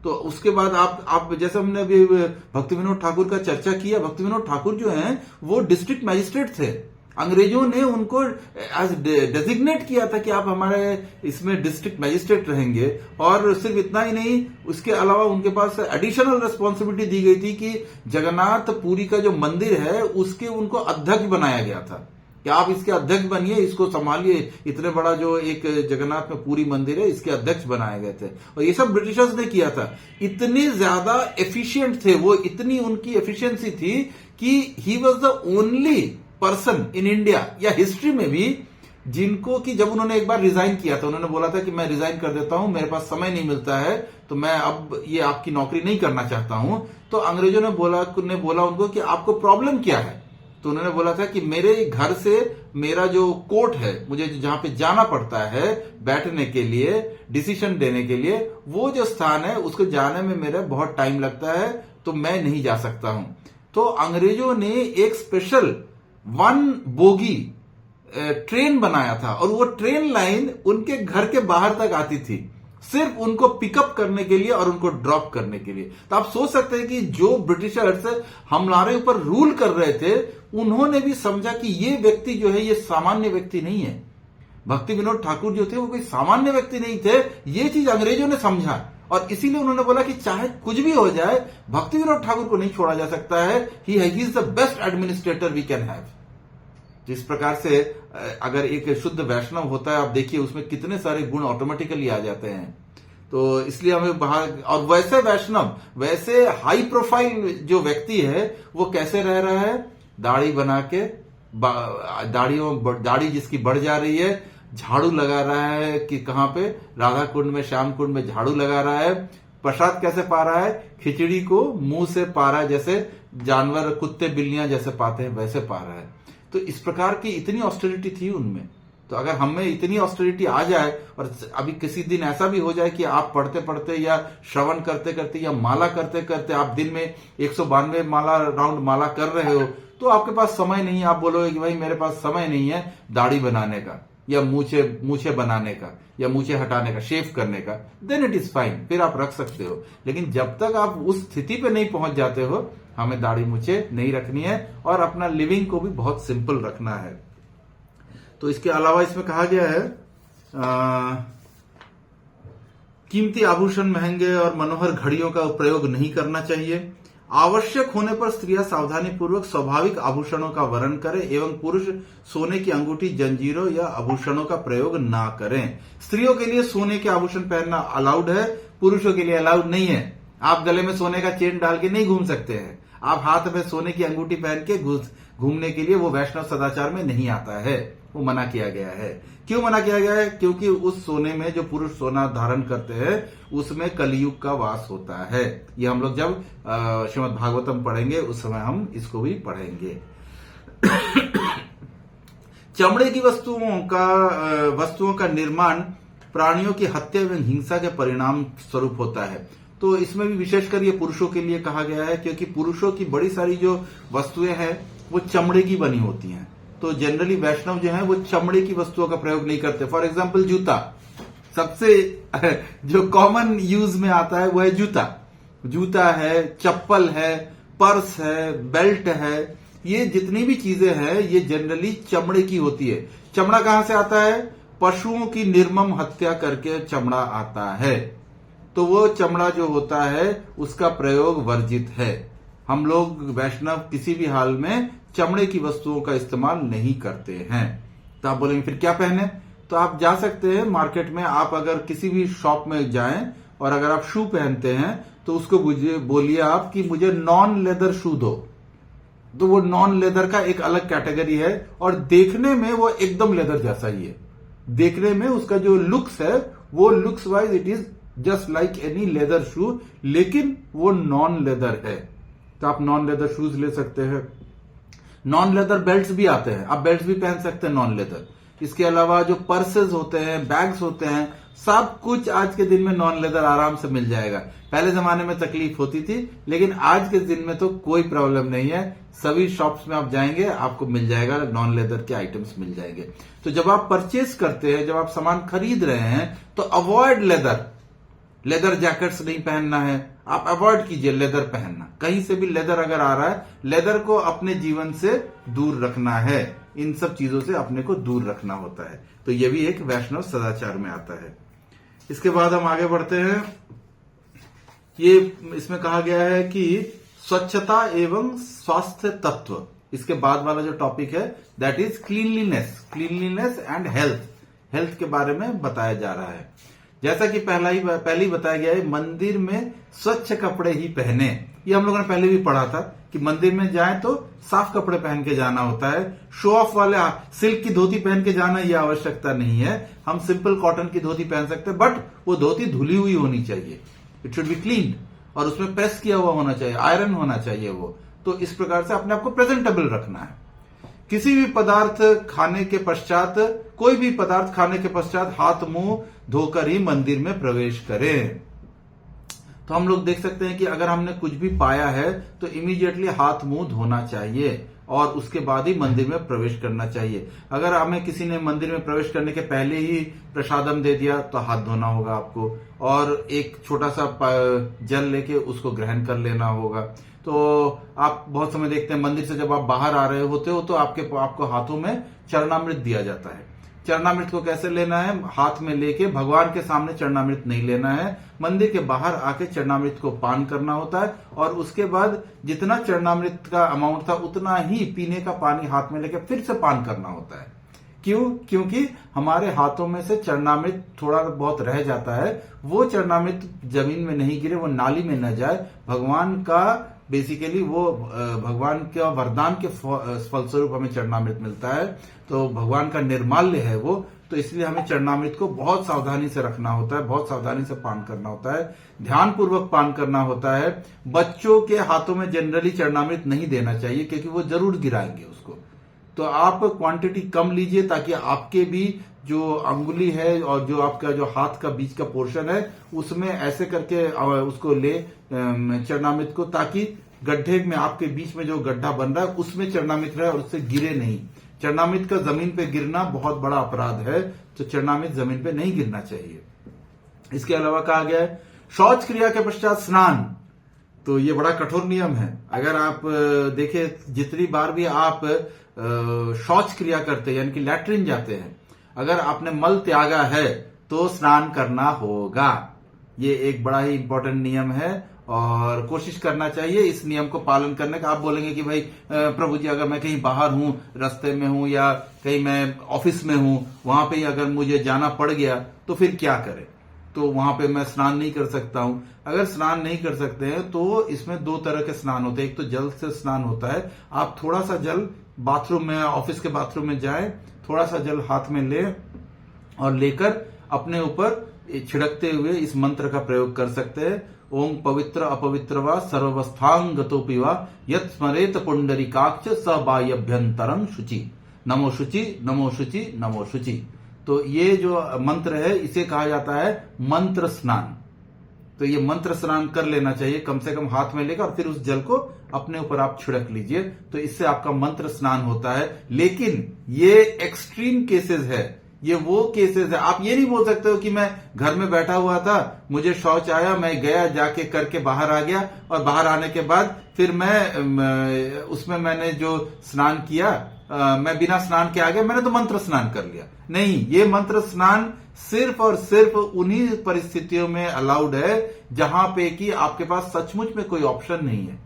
तो उसके बाद आप जैसे हमने अभी भक्ति विनोद ठाकुर का चर्चा किया, भक्ति विनोद ठाकुर जो हैं वो डिस्ट्रिक्ट मैजिस्ट्रेट थे। अंग्रेजों ने उनको एज डेजिग्नेट किया था कि आप हमारे इसमें डिस्ट्रिक्ट मैजिस्ट्रेट रहेंगे, और सिर्फ इतना ही नहीं, उसके अलावा उनके पास एडिशनल रिस्पॉन्सिबिलिटी दी गई थी कि जगन्नाथ पुरी का जो मंदिर है उसके उनको अध्यक्ष बनाया गया था कि आप इसके अध्यक्ष बनिए, इसको संभालिए। इतने बड़ा जो एक जगन्नाथ में पूरी मंदिर है, इसके अध्यक्ष बनाए गए थे। और ये सब ब्रिटिशर्स ने किया था। इतने ज्यादा एफिशिएंट थे वो, इतनी उनकी एफिशिएंसी थी कि he was the only person in India या हिस्ट्री में भी जिनको कि जब उन्होंने एक बार रिजाइन किया था, उन्होंने बोला था कि मैं रिजाइन कर देता हूं, मेरे पास समय नहीं मिलता है, तो मैं अब ये आपकी नौकरी नहीं करना चाहता हूं। तो अंग्रेजों ने बोला उनको कि आपको प्रॉब्लम क्या है। तो उन्होंने बोला था कि मेरे घर से मेरा जो कोर्ट है, मुझे जहां पे जाना पड़ता है बैठने के लिए, डिसीजन देने के लिए, वो जो स्थान है उसको जाने में मेरा बहुत टाइम लगता है, तो मैं नहीं जा सकता हूं। तो अंग्रेजों ने एक स्पेशल 1 बोगी ट्रेन बनाया था और वो ट्रेन लाइन उनके घर के बाहर तक आती थी, सिर्फ उनको पिकअप करने के लिए और उनको ड्रॉप करने के लिए। तो आप सोच सकते हैं कि जो ब्रिटिशर्स हमारे ऊपर रूल कर रहे थे, उन्होंने भी समझा कि ये व्यक्ति जो है ये सामान्य व्यक्ति नहीं है। भक्ति विनोद ठाकुर जो थे वो कोई सामान्य व्यक्ति नहीं थे, ये चीज अंग्रेजों ने समझा और इसीलिए उन्होंने बोला कि चाहे कुछ भी हो जाए, भक्ति विनोद ठाकुर को नहीं छोड़ा जा सकता है। He is the best administrator we can have. जिस प्रकार से अगर एक शुद्ध वैष्णव होता है, आप देखिए उसमें कितने सारे गुण ऑटोमेटिकली आ जाते हैं। तो इसलिए हमें बाहर, और वैसे वैष्णव, वैसे हाई प्रोफाइल जो व्यक्ति है वो कैसे रह रहा है, दाढ़ी बना के, दाढ़ी जिसकी बढ़ जा रही है, झाड़ू लगा रहा है कि कहां पे, राधा कुंड में, श्याम कुंड में झाड़ू लगा रहा है। प्रसाद कैसे पा रहा है, खिचड़ी को मुंह से पा रहा है, जैसे जानवर कुत्ते बिल्लियां जैसे पाते हैं वैसे पा रहा है। तो इस प्रकार की इतनी ऑस्टेरिटी थी उनमें। तो अगर हमें इतनी ऑस्टेरिटी आ जाए और अभी किसी दिन ऐसा भी हो जाए कि आप पढ़ते पढ़ते या श्रवण करते करते या माला करते करते आप दिन में 192 राउंड माला कर रहे हो, तो आपके पास समय नहीं है, आप बोलोगे कि भाई मेरे पास समय नहीं है दाढ़ी बनाने का या मूछे बनाने का या मूछे हटाने का, शेव करने का, देन इट इज फाइन, फिर आप रख सकते हो। लेकिन जब तक आप उस स्थिति पे नहीं पहुंच जाते हो, हमें दाढ़ी मूछे नहीं रखनी है और अपना लिविंग को भी बहुत सिंपल रखना है। तो इसके अलावा इसमें कहा गया है कीमती आभूषण, महंगे और मनोहर घड़ियों का प्रयोग नहीं करना चाहिए। आवश्यक होने पर स्त्रियां सावधानी पूर्वक स्वाभाविक आभूषणों का वर्ण करें एवं पुरुष सोने की अंगूठी, जंजीरों या आभूषणों का प्रयोग ना करें। स्त्रियों के लिए सोने के आभूषण पहनना अलाउड है, पुरुषों के लिए अलाउड नहीं है। आप गले में सोने का चेन डाल के नहीं घूम सकते हैं, आप हाथ में सोने की अंगूठी पहन के घूमने के लिए, वो वैष्णव सदाचार में नहीं आता है, वो मना किया गया है। क्यों मना किया गया है? क्योंकि उस सोने में जो पुरुष सोना धारण करते हैं उसमें कलयुग का वास होता है। ये हम लोग जब श्रीमद् भागवतम पढ़ेंगे उस समय हम इसको भी पढ़ेंगे। चमड़े की वस्तुओं का निर्माण प्राणियों की हत्या एवं हिंसा के परिणाम स्वरूप होता है। तो इसमें भी विशेषकर ये पुरुषों के लिए कहा गया है, क्योंकि पुरुषों की बड़ी सारी जो वस्तुएं हैं वो चमड़े की बनी होती हैं। तो जनरली वैष्णव जो है वो चमड़े की वस्तुओं का प्रयोग नहीं करते। फॉर एग्जाम्पल जूता, सबसे जो कॉमन यूज में आता है वो है जूता है, चप्पल है, पर्स है, बेल्ट है, ये जितनी भी चीजें हैं ये जनरली चमड़े की होती है। चमड़ा कहां से आता है? पशुओं की निर्मम हत्या करके चमड़ा आता है। तो वो चमड़ा जो होता है उसका प्रयोग वर्जित है। हम लोग वैष्णव किसी भी हाल में चमड़े की वस्तुओं का इस्तेमाल नहीं करते हैं। तो आप बोलेंगे फिर क्या पहने? तो आप जा सकते हैं मार्केट में, आप अगर किसी भी शॉप में जाएं और अगर आप शू पहनते हैं तो उसको बोलिए आप कि मुझे नॉन लेदर शू दो। तो वो नॉन लेदर का एक अलग कैटेगरी है और देखने में वो एकदम लेदर जैसा ही है। देखने में उसका जो लुक्स है वो looks wise it is just like any leather shoe, लेकिन वो नॉन लेदर है। तो आप नॉन लेदर शूज ले सकते हैं। नॉन लेदर बेल्ट्स भी आते हैं, आप बेल्ट्स भी पहन सकते हैं नॉन लेदर। इसके अलावा जो पर्सेज होते हैं, बैग्स होते हैं, सब कुछ आज के दिन में नॉन लेदर आराम से मिल जाएगा। पहले जमाने में तकलीफ होती थी, लेकिन आज के दिन में तो कोई प्रॉब्लम नहीं है। सभी शॉप्स में आप जाएंगे आपको मिल जाएगा, नॉन लेदर के आइटम्स मिल जाएंगे। तो जब आप परचेज करते हैं, जब आप सामान खरीद रहे हैं, तो अवॉइड लेदर जैकेट्स नहीं पहनना है। आप अवॉइड कीजिए लेदर पहनना। कहीं से भी लेदर अगर आ रहा है, लेदर को अपने जीवन से दूर रखना है। इन सब चीजों से अपने को दूर रखना होता है। तो ये भी एक वैष्णव सदाचार में आता है। इसके बाद हम आगे बढ़ते हैं। ये इसमें कहा गया है कि स्वच्छता एवं स्वास्थ्य तत्व। इसके बाद वाला जो टॉपिक है that is cleanliness and health के बारे में बताया जा रहा है। जैसा कि पहले ही बताया गया है, मंदिर में स्वच्छ कपड़े ही पहने। ये हम लोगों ने पहले भी पढ़ा था कि मंदिर में जाएं तो साफ कपड़े पहन के जाना होता है। शो ऑफ वाले सिल्क की धोती पहन के जाना ये आवश्यकता नहीं है। हम सिंपल कॉटन की धोती पहन सकते हैं, बट वो धोती धुली हुई होनी चाहिए। इट शुड बी क्लीन, और उसमें प्रेस किया हुआ होना चाहिए, आयरन होना चाहिए वो। तो इस प्रकार से अपने आप को प्रेजेंटेबल रखना है। किसी भी पदार्थ खाने के पश्चात, कोई भी पदार्थ खाने के पश्चात हाथ मुंह धोकर ही मंदिर में प्रवेश करें। तो हम लोग देख सकते हैं कि अगर हमने कुछ भी पाया है तो इमीडिएटली हाथ मुंह धोना चाहिए और उसके बाद ही मंदिर में प्रवेश करना चाहिए। अगर हमें किसी ने मंदिर में प्रवेश करने के पहले ही प्रसादम दे दिया तो हाथ धोना होगा आपको, और एक छोटा सा जल लेके उसको ग्रहण कर लेना होगा। तो आप बहुत समय देखते हैं मंदिर से जब आप बाहर आ रहे होते हो तो आपको हाथों में चरणामृत दिया जाता है। चरणामृत को कैसे लेना है? हाथ में लेके भगवान के सामने चरणामृत नहीं लेना है, मंदिर के बाहर आके चरणामृत को पान करना होता है, और उसके बाद जितना चरणामृत का अमाउंट था उतना ही पीने का पानी हाथ में लेके फिर से पान करना होता है। क्यों? क्योंकि हमारे हाथों में से चरणामृत थोड़ा बहुत रह जाता है, वो चरणामृत जमीन में नहीं गिरे, वो नाली में न जाए। भगवान का बेसिकली वो भगवान के वरदान के फलस्वरूप हमें चरणामृत मिलता है, तो भगवान का निर्माल्य है वो। तो इसलिए हमें चरणामृत को बहुत सावधानी से रखना होता है, बहुत सावधानी से पान करना होता है, ध्यान पूर्वक पान करना होता है। बच्चों के हाथों में जनरली चरणामृत नहीं देना चाहिए क्योंकि वो जरूर गिराएंगे उसको। तो आप क्वांटिटी कम लीजिए ताकि आपके भी जो अंगुली है और जो आपका जो हाथ का बीच का पोर्शन है उसमें ऐसे करके उसको ले चरणामृत को, ताकि गड्ढे में आपके बीच में जो गड्ढा बन रहा है उसमें चरणामृत रहे और उससे गिरे नहीं। चरणामृत का जमीन पे गिरना बहुत बड़ा अपराध है, तो चरणामृत जमीन पे नहीं गिरना चाहिए। इसके अलावा कहा गया है शौच क्रिया के पश्चात स्नान। तो ये बड़ा कठोर नियम है। अगर आप देखें जितनी बार भी आप शौच क्रिया करते हैं यानी कि लैट्रिन जाते हैं, अगर आपने मल त्यागा है तो स्नान करना होगा। ये एक बड़ा ही इंपॉर्टेंट नियम है और कोशिश करना चाहिए इस नियम को पालन करने का। आप बोलेंगे कि भाई प्रभु जी अगर मैं कहीं बाहर हूं, रास्ते में हूं या कहीं मैं ऑफिस में हूं, वहां पे अगर मुझे जाना पड़ गया तो फिर क्या करें? तो वहां पे मैं स्नान नहीं कर सकता हूं। अगर स्नान नहीं कर सकते हैं तो इसमें दो तरह के स्नान होते हैं। एक तो जल से स्नान होता है, आप थोड़ा सा जल बाथरूम में, ऑफिस के बाथरूम में जाएं, थोड़ा सा जल हाथ में ले और लेकर अपने ऊपर छिड़कते हुए इस मंत्र का प्रयोग कर सकते हैं। ओम पवित्र अपवित्र व सर्वस्थांगतोपि वा यत् स्मरेत पुंडरीकाक्ष स बाह्यभ्यंतरं शुचि, नमो शुचि नमो शुचि नमो शुचि। तो ये जो मंत्र है इसे कहा जाता है मंत्र स्नान। तो ये मंत्र स्नान कर लेना चाहिए कम से कम हाथ में लेकर, और फिर उस जल को अपने ऊपर आप छिड़क लीजिए, तो इससे आपका मंत्र स्नान होता है। लेकिन ये एक्सट्रीम केसेस है, ये वो केसेस है। आप ये नहीं बोल सकते हो कि मैं घर में बैठा हुआ था, मुझे शौच आया, मैं गया, जाके करके बाहर आ गया और बाहर आने के बाद फिर मैं उसमें मैंने जो स्नान किया मैं बिना स्नान के आ गया, मैंने तो मंत्र स्नान कर लिया। नहीं, ये मंत्र स्नान सिर्फ और सिर्फ उन्हीं परिस्थितियों में अलाउड है जहां पे कि आपके पास सचमुच में कोई ऑप्शन नहीं है।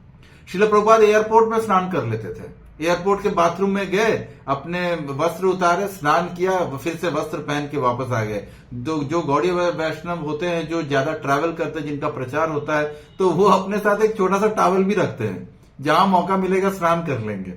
श्रील प्रभुपाद एयरपोर्ट में स्नान कर लेते थे। एयरपोर्ट के बाथरूम में गए, अपने वस्त्र उतारे, स्नान किया, फिर से वस्त्र पहन के वापस आ गए। जो गौड़ीय वैष्णव होते हैं, जो ज्यादा ट्रैवल करते हैं, जिनका प्रचार होता है, तो वो अपने साथ एक छोटा सा टॉवल भी रखते हैं, जहां मौका मिलेगा स्नान कर लेंगे।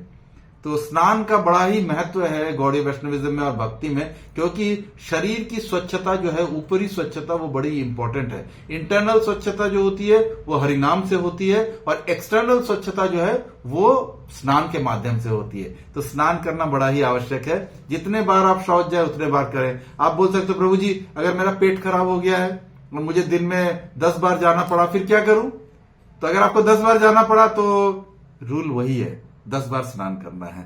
तो स्नान का बड़ा ही महत्व है गौड़ीय वैष्णविज्म में और भक्ति में, क्योंकि शरीर की स्वच्छता जो है, ऊपरी स्वच्छता, वो बड़ी इंपॉर्टेंट है। इंटरनल स्वच्छता जो होती है वो हरिनाम से होती है, और एक्सटर्नल स्वच्छता जो है वो स्नान के माध्यम से होती है। तो स्नान करना बड़ा ही आवश्यक है। जितने बार आप शौच जाए उतने बार करें। आप बोल सकते हो प्रभु जी अगर मेरा पेट खराब हो गया है और मुझे दिन में 10 बार जाना पड़ा, फिर क्या करूं? तो अगर आपको 10 बार जाना पड़ा तो रूल वही है, 10 बार स्नान करना है।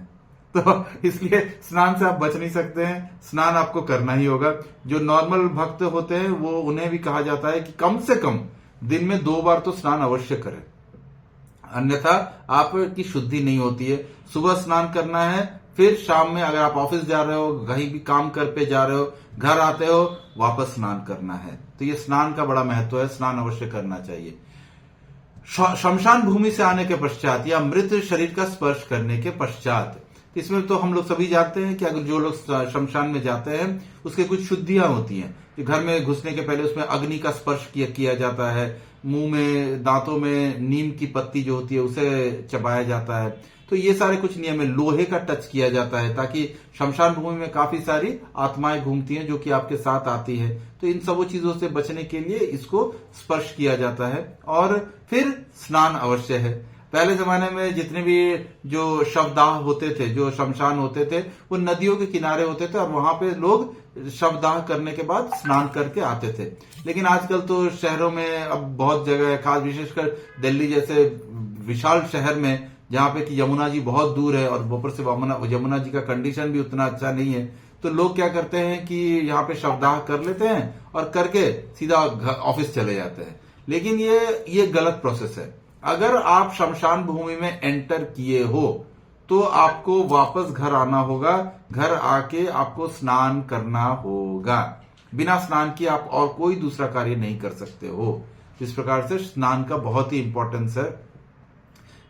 तो इसलिए स्नान से आप बच नहीं सकते हैं, स्नान आपको करना ही होगा। जो नॉर्मल भक्त होते हैं वो उन्हें भी कहा जाता है कि कम से कम दिन में 2 बार तो स्नान अवश्य करें, अन्यथा आपकी शुद्धि नहीं होती है। सुबह स्नान करना है, फिर शाम में अगर आप ऑफिस जा रहे हो, कहीं भी काम कर पे जा रहे हो, घर आते हो, वापस स्नान करना है। तो ये स्नान का बड़ा महत्व है, स्नान अवश्य करना चाहिए। शमशान भूमि से आने के पश्चात या मृत शरीर का स्पर्श करने के पश्चात, इसमें तो हम लोग सभी जानते हैं कि अगर जो लोग शमशान में जाते हैं उसके कुछ शुद्धियां होती हैं। कि घर में घुसने के पहले उसमें अग्नि का स्पर्श किया जाता है, मुंह में, दांतों में नीम की पत्ती जो होती है उसे चबाया जाता है। तो ये सारे कुछ नियम है। लोहे का टच किया जाता है ताकि शमशान भूमि में काफी सारी आत्माएं घूमती हैं जो कि आपके साथ आती है, तो इन सब चीजों से बचने के लिए इसको स्पर्श किया जाता है। और फिर स्नान अवश्य है। पहले जमाने में जितने भी जो शवदाह होते थे, जो शमशान होते थे, वो नदियों के किनारे होते थे और वहां पे लोग शवदाह करने के बाद स्नान करके आते थे। लेकिन आजकल तो शहरों में अब बहुत जगह है, खास विशेषकर दिल्ली जैसे विशाल शहर में जहां पे कि यमुना जी बहुत दूर है और ऊपर से यमुना जी का कंडीशन भी उतना अच्छा नहीं है, तो लोग क्या करते हैं कि यहाँ पे शवदाह कर लेते हैं और करके सीधा ऑफिस चले जाते हैं। लेकिन ये गलत प्रोसेस है। अगर आप शमशान भूमि में एंटर किए हो तो आपको वापस घर आना होगा, घर आके आपको स्नान करना होगा। बिना स्नान किए आप और कोई दूसरा कार्य नहीं कर सकते हो। इस प्रकार से स्नान का बहुत ही इंपॉर्टेंस है।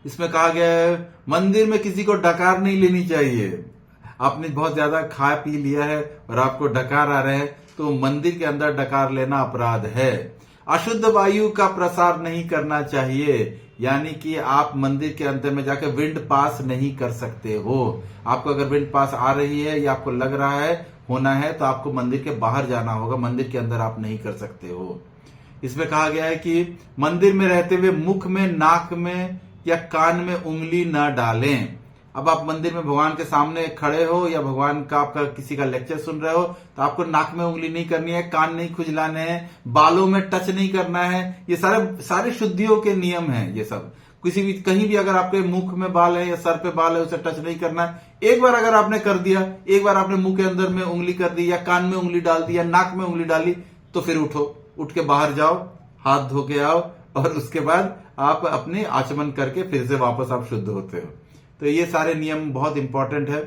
इसमें कहा गया है मंदिर में किसी को डकार नहीं लेनी चाहिए। आपने बहुत ज्यादा खा पी लिया है और आपको डकार आ रहे हैं तो मंदिर के अंदर डकार लेना अपराध है। अशुद्ध वायु का प्रसार नहीं करना चाहिए, यानी कि आप मंदिर के अंदर में जाकर विंड पास नहीं कर सकते हो। आपको अगर विंड पास आ रही है या आपको लग रहा है होना है तो आपको मंदिर के बाहर जाना होगा, मंदिर के अंदर आप नहीं कर सकते हो। इसमें कहा गया है कि मंदिर में रहते हुए मुख में, नाक में या कान में उंगली न डालें। अब आप मंदिर में भगवान के सामने खड़े हो या भगवान का आपका किसी का लेक्चर सुन रहे हो तो आपको नाक में उंगली नहीं करनी है, कान नहीं खुजलाने हैं, बालों में टच नहीं करना है। ये सारे शुद्धियों के नियम हैं। ये सब किसी भी कहीं भी अगर आपके मुख में बाल है या सर पे बाल है उसे टच नहीं करना है। एक बार अगर आपने कर दिया, एक बार आपने मुंह के अंदर में उंगली कर दी या कान में उंगली डाल दी या नाक में उंगली डाली तो फिर उठ के बाहर जाओ, हाथ धो के आओ और उसके बाद आप अपने आचमन करके फिर से वापस आप शुद्ध होते हो। तो ये सारे नियम बहुत इंपॉर्टेंट है।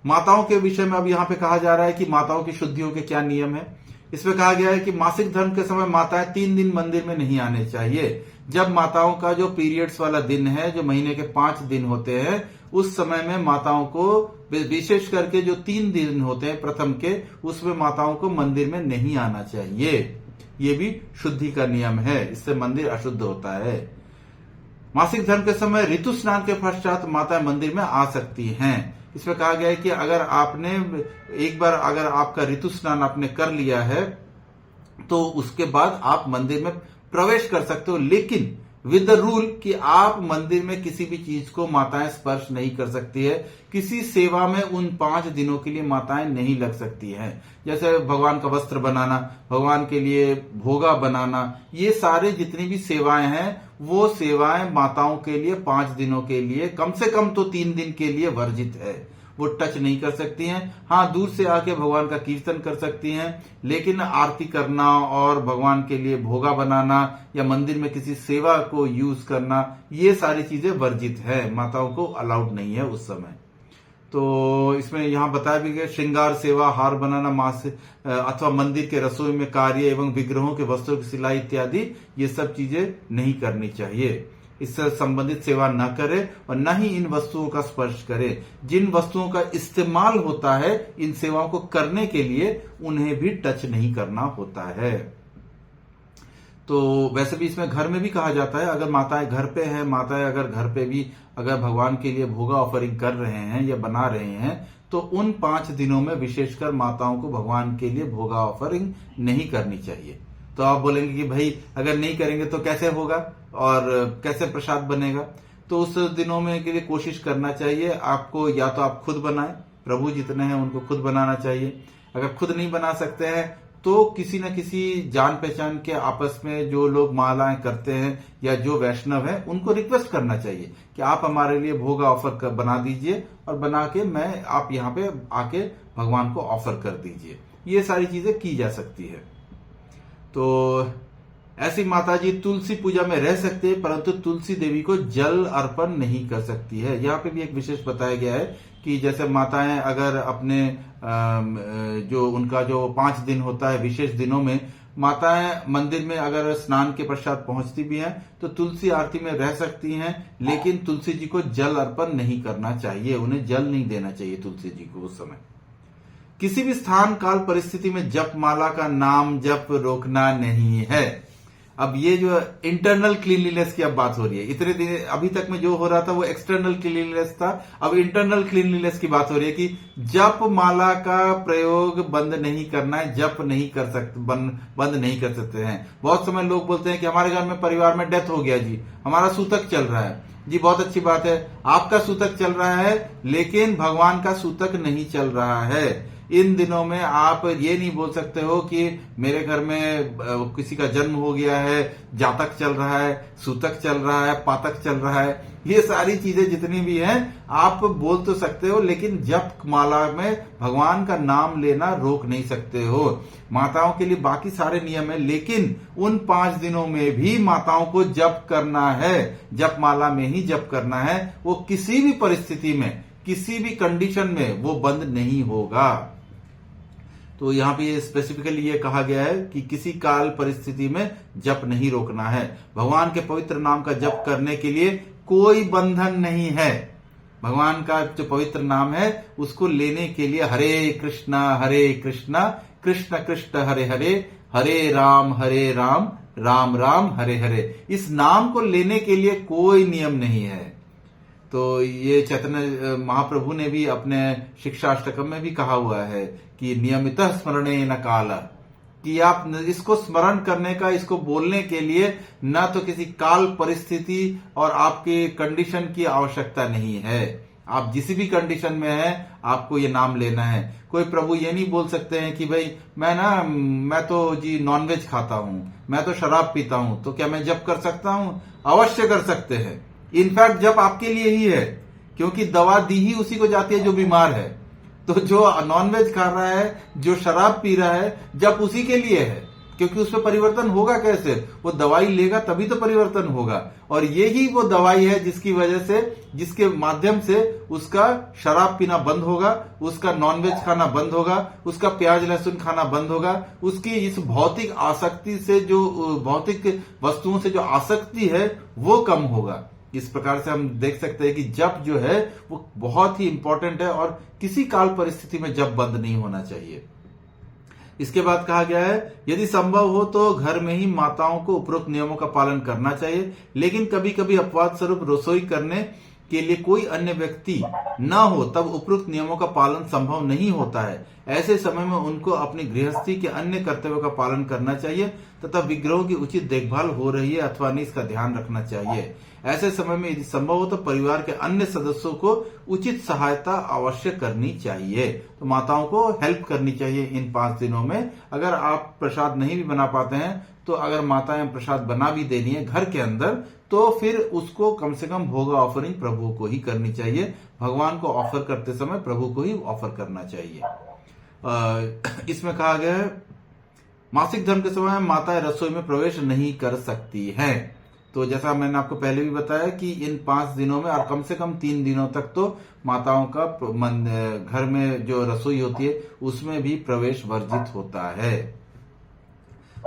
माताओं के विषय में अब यहाँ पे कहा जा रहा है कि माताओं की शुद्धियों के क्या नियम है। इसमें कहा गया है कि मासिक धर्म के समय माताएं 3 दिन मंदिर में नहीं आने चाहिए। जब माताओं का जो पीरियड्स वाला दिन है, जो महीने के 5 दिन होते हैं, उस समय में माताओं को विशेष करके जो 3 दिन होते हैं प्रथम के, उसमें माताओं को मंदिर में नहीं आना चाहिए। ये भी शुद्धि का नियम है, इससे मंदिर अशुद्ध होता है। मासिक धर्म के समय ऋतु स्नान के पश्चात माताएं मंदिर में आ सकती हैं। इसमें कहा गया है कि अगर आपने एक बार अगर आपका ऋतु स्नान आपने कर लिया है तो उसके बाद आप मंदिर में प्रवेश कर सकते हो, लेकिन विद द रूल कि आप मंदिर में किसी भी चीज को माताएं स्पर्श नहीं कर सकती है। किसी सेवा में उन 5 दिनों के लिए माताएं नहीं लग सकती हैं। जैसे भगवान का वस्त्र बनाना, भगवान के लिए भोगा बनाना, ये सारे जितनी भी सेवाएं हैं वो सेवाएं माताओं के लिए 5 दिनों के लिए कम से कम तो 3 दिन के लिए वर्जित है। वो टच नहीं कर सकती हैं। हाँ, दूर से आके भगवान का कीर्तन कर सकती हैं, लेकिन आरती करना और भगवान के लिए भोगा बनाना या मंदिर में किसी सेवा को यूज करना, ये सारी चीजें वर्जित है, माताओं को अलाउड नहीं है उस समय। तो इसमें यहां बताया भी गया श्रृंगार सेवा, हार बनाना, मास अथवा मंदिर के रसोई में कार्य एवं विग्रहों के वस्त्रों की सिलाई इत्यादि, ये सब चीजें नहीं करनी चाहिए। इससे संबंधित सेवा न करे और न ही इन वस्तुओं का स्पर्श करे। जिन वस्तुओं का इस्तेमाल होता है इन सेवाओं को करने के लिए, उन्हें भी टच नहीं करना होता है। तो वैसे भी इसमें घर में भी कहा जाता है, अगर माताएं घर पे हैं, माताएं अगर घर पे भी अगर भगवान के लिए भोगा ऑफरिंग कर रहे हैं या बना रहे हैं तो उन 5 दिनों में विशेषकर माताओं को भगवान के लिए भोगा ऑफरिंग नहीं करनी चाहिए। तो आप बोलेंगे कि भाई अगर नहीं करेंगे तो कैसे होगा और कैसे प्रसाद बनेगा? तो उस दिनों में के लिए कोशिश करना चाहिए आपको, या तो आप खुद बनाएं, प्रभु जितने हैं उनको खुद बनाना चाहिए। अगर खुद नहीं बना सकते हैं तो किसी न किसी जान पहचान के आपस में जो लोग मालाएं करते हैं या जो वैष्णव हैं उनको रिक्वेस्ट करना चाहिए कि आप हमारे लिए भोगा ऑफर बना दीजिए और बना के आप यहाँ पे आके भगवान को ऑफर कर दीजिए। ये सारी चीजें की जा सकती है। तो ऐसी माताजी तुलसी पूजा में रह सकते हैं, परंतु तुलसी देवी को जल अर्पण नहीं कर सकती है। यहाँ पे भी एक विशेष बताया गया है कि जैसे माताएं अगर अपने जो उनका जो 5 दिन होता है विशेष दिनों में, माताएं मंदिर में अगर स्नान के पश्चात पहुंचती भी हैं तो तुलसी आरती में रह सकती हैं, लेकिन तुलसी जी को जल अर्पण नहीं करना चाहिए, उन्हें जल नहीं देना चाहिए तुलसी जी को उस समय। किसी भी स्थान काल परिस्थिति में जप माला का नाम जप रोकना नहीं है। अब ये जो इंटरनल क्लीनलीनेस की अब बात हो रही है, इतने दिन अभी तक में जो हो रहा था वो एक्सटर्नल क्लीनलीनेस था, अब इंटरनल क्लीनलीनेस की बात हो रही है कि जप माला का प्रयोग बंद नहीं करना है, जप नहीं कर सकते, बंद नहीं कर सकते हैं। बहुत समय लोग बोलते हैं कि हमारे घर में परिवार में डेथ हो गया जी, हमारा सूतक चल रहा है जी। बहुत अच्छी बात है, आपका सूतक चल रहा है, लेकिन भगवान का सूतक नहीं चल रहा है। इन दिनों में आप ये नहीं बोल सकते हो कि मेरे घर में किसी का जन्म हो गया है, जातक चल रहा है, सूतक चल रहा है, पातक चल रहा है, ये सारी चीजें जितनी भी हैं आप बोल तो सकते हो, लेकिन जप माला में भगवान का नाम लेना रोक नहीं सकते हो। माताओं के लिए बाकी सारे नियम है, लेकिन उन 5 दिनों में भी माताओं को जप करना है, जप माला में ही जप करना है। वो किसी भी परिस्थिति में, किसी भी कंडीशन में वो बंद नहीं होगा। तो यहां पे स्पेसिफिकली ये कहा गया है कि किसी काल परिस्थिति में जप नहीं रोकना है। भगवान के पवित्र नाम का जप करने के लिए कोई बंधन नहीं है। भगवान का जो पवित्र नाम है उसको लेने के लिए हरे कृष्णा कृष्ण कृष्ण हरे हरे, हरे राम राम राम हरे हरे, इस नाम को लेने के लिए कोई नियम नहीं है। तो ये चैतन्य महाप्रभु ने भी अपने शिक्षाष्टकम में भी कहा हुआ है कि नियमितः स्मरणे न काल, कि आप इसको स्मरण करने का, इसको बोलने के लिए न तो किसी काल परिस्थिति और आपके कंडीशन की आवश्यकता नहीं है। आप जिस भी कंडीशन में है आपको ये नाम लेना है। कोई प्रभु ये नहीं बोल सकते हैं कि भाई मैं तो जी नॉनवेज खाता हूं, मैं तो शराब पीता हूं, तो क्या मैं जप कर सकता हूं? अवश्य कर सकते हैं। इनफैक्ट जप आपके लिए ही है, क्योंकि दवा दी ही उसी को जाती है जो बीमार है। तो जो नॉनवेज खा रहा है, जो शराब पी रहा है, जप उसी के लिए है, क्योंकि उसमें परिवर्तन होगा कैसे? वो दवाई लेगा तभी तो परिवर्तन होगा। और यही वो दवाई है जिसकी वजह से, जिसके माध्यम से उसका शराब पीना बंद होगा, उसका नॉनवेज खाना बंद होगा, उसका प्याज लहसुन खाना बंद होगा, उसकी इस भौतिक आसक्ति से, जो भौतिक वस्तुओं से जो आसक्ति है वो कम होगा। इस प्रकार से हम देख सकते हैं कि जप जो है वो बहुत ही इंपॉर्टेंट है और किसी काल परिस्थिति में जप बंद नहीं होना चाहिए। इसके बाद कहा गया है यदि संभव हो तो घर में ही माताओं को उपरोक्त नियमों का पालन करना चाहिए, लेकिन कभी कभी अपवाद स्वरूप रसोई करने के लिए कोई अन्य व्यक्ति न हो तब उपरोक्त नियमों का पालन संभव नहीं होता है। ऐसे समय में उनको अपनी गृहस्थी के अन्य कर्तव्यों का पालन करना चाहिए तथा विग्रहों की उचित देखभाल हो रही है अथवा नहीं इसका ध्यान रखना चाहिए। ऐसे समय में यदि संभव हो तो परिवार के अन्य सदस्यों को उचित सहायता अवश्य करनी चाहिए। तो माताओं को हेल्प करनी चाहिए इन 5 दिनों में। अगर आप प्रसाद नहीं भी बना पाते हैं तो अगर माताएं प्रसाद बना भी देनी है घर के अंदर, तो फिर उसको कम से कम भोग ऑफरिंग प्रभु को ही करनी चाहिए। भगवान को ऑफर करते समय प्रभु को ही ऑफर करना चाहिए। इसमें कहा गया है मासिक धर्म के समय माताएं रसोई में प्रवेश नहीं कर सकती हैं। तो जैसा मैंने आपको पहले भी बताया कि इन 5 दिनों में और कम से कम 3 दिनों तक तो माताओं का घर में जो रसोई होती है उसमें भी प्रवेश वर्जित होता है।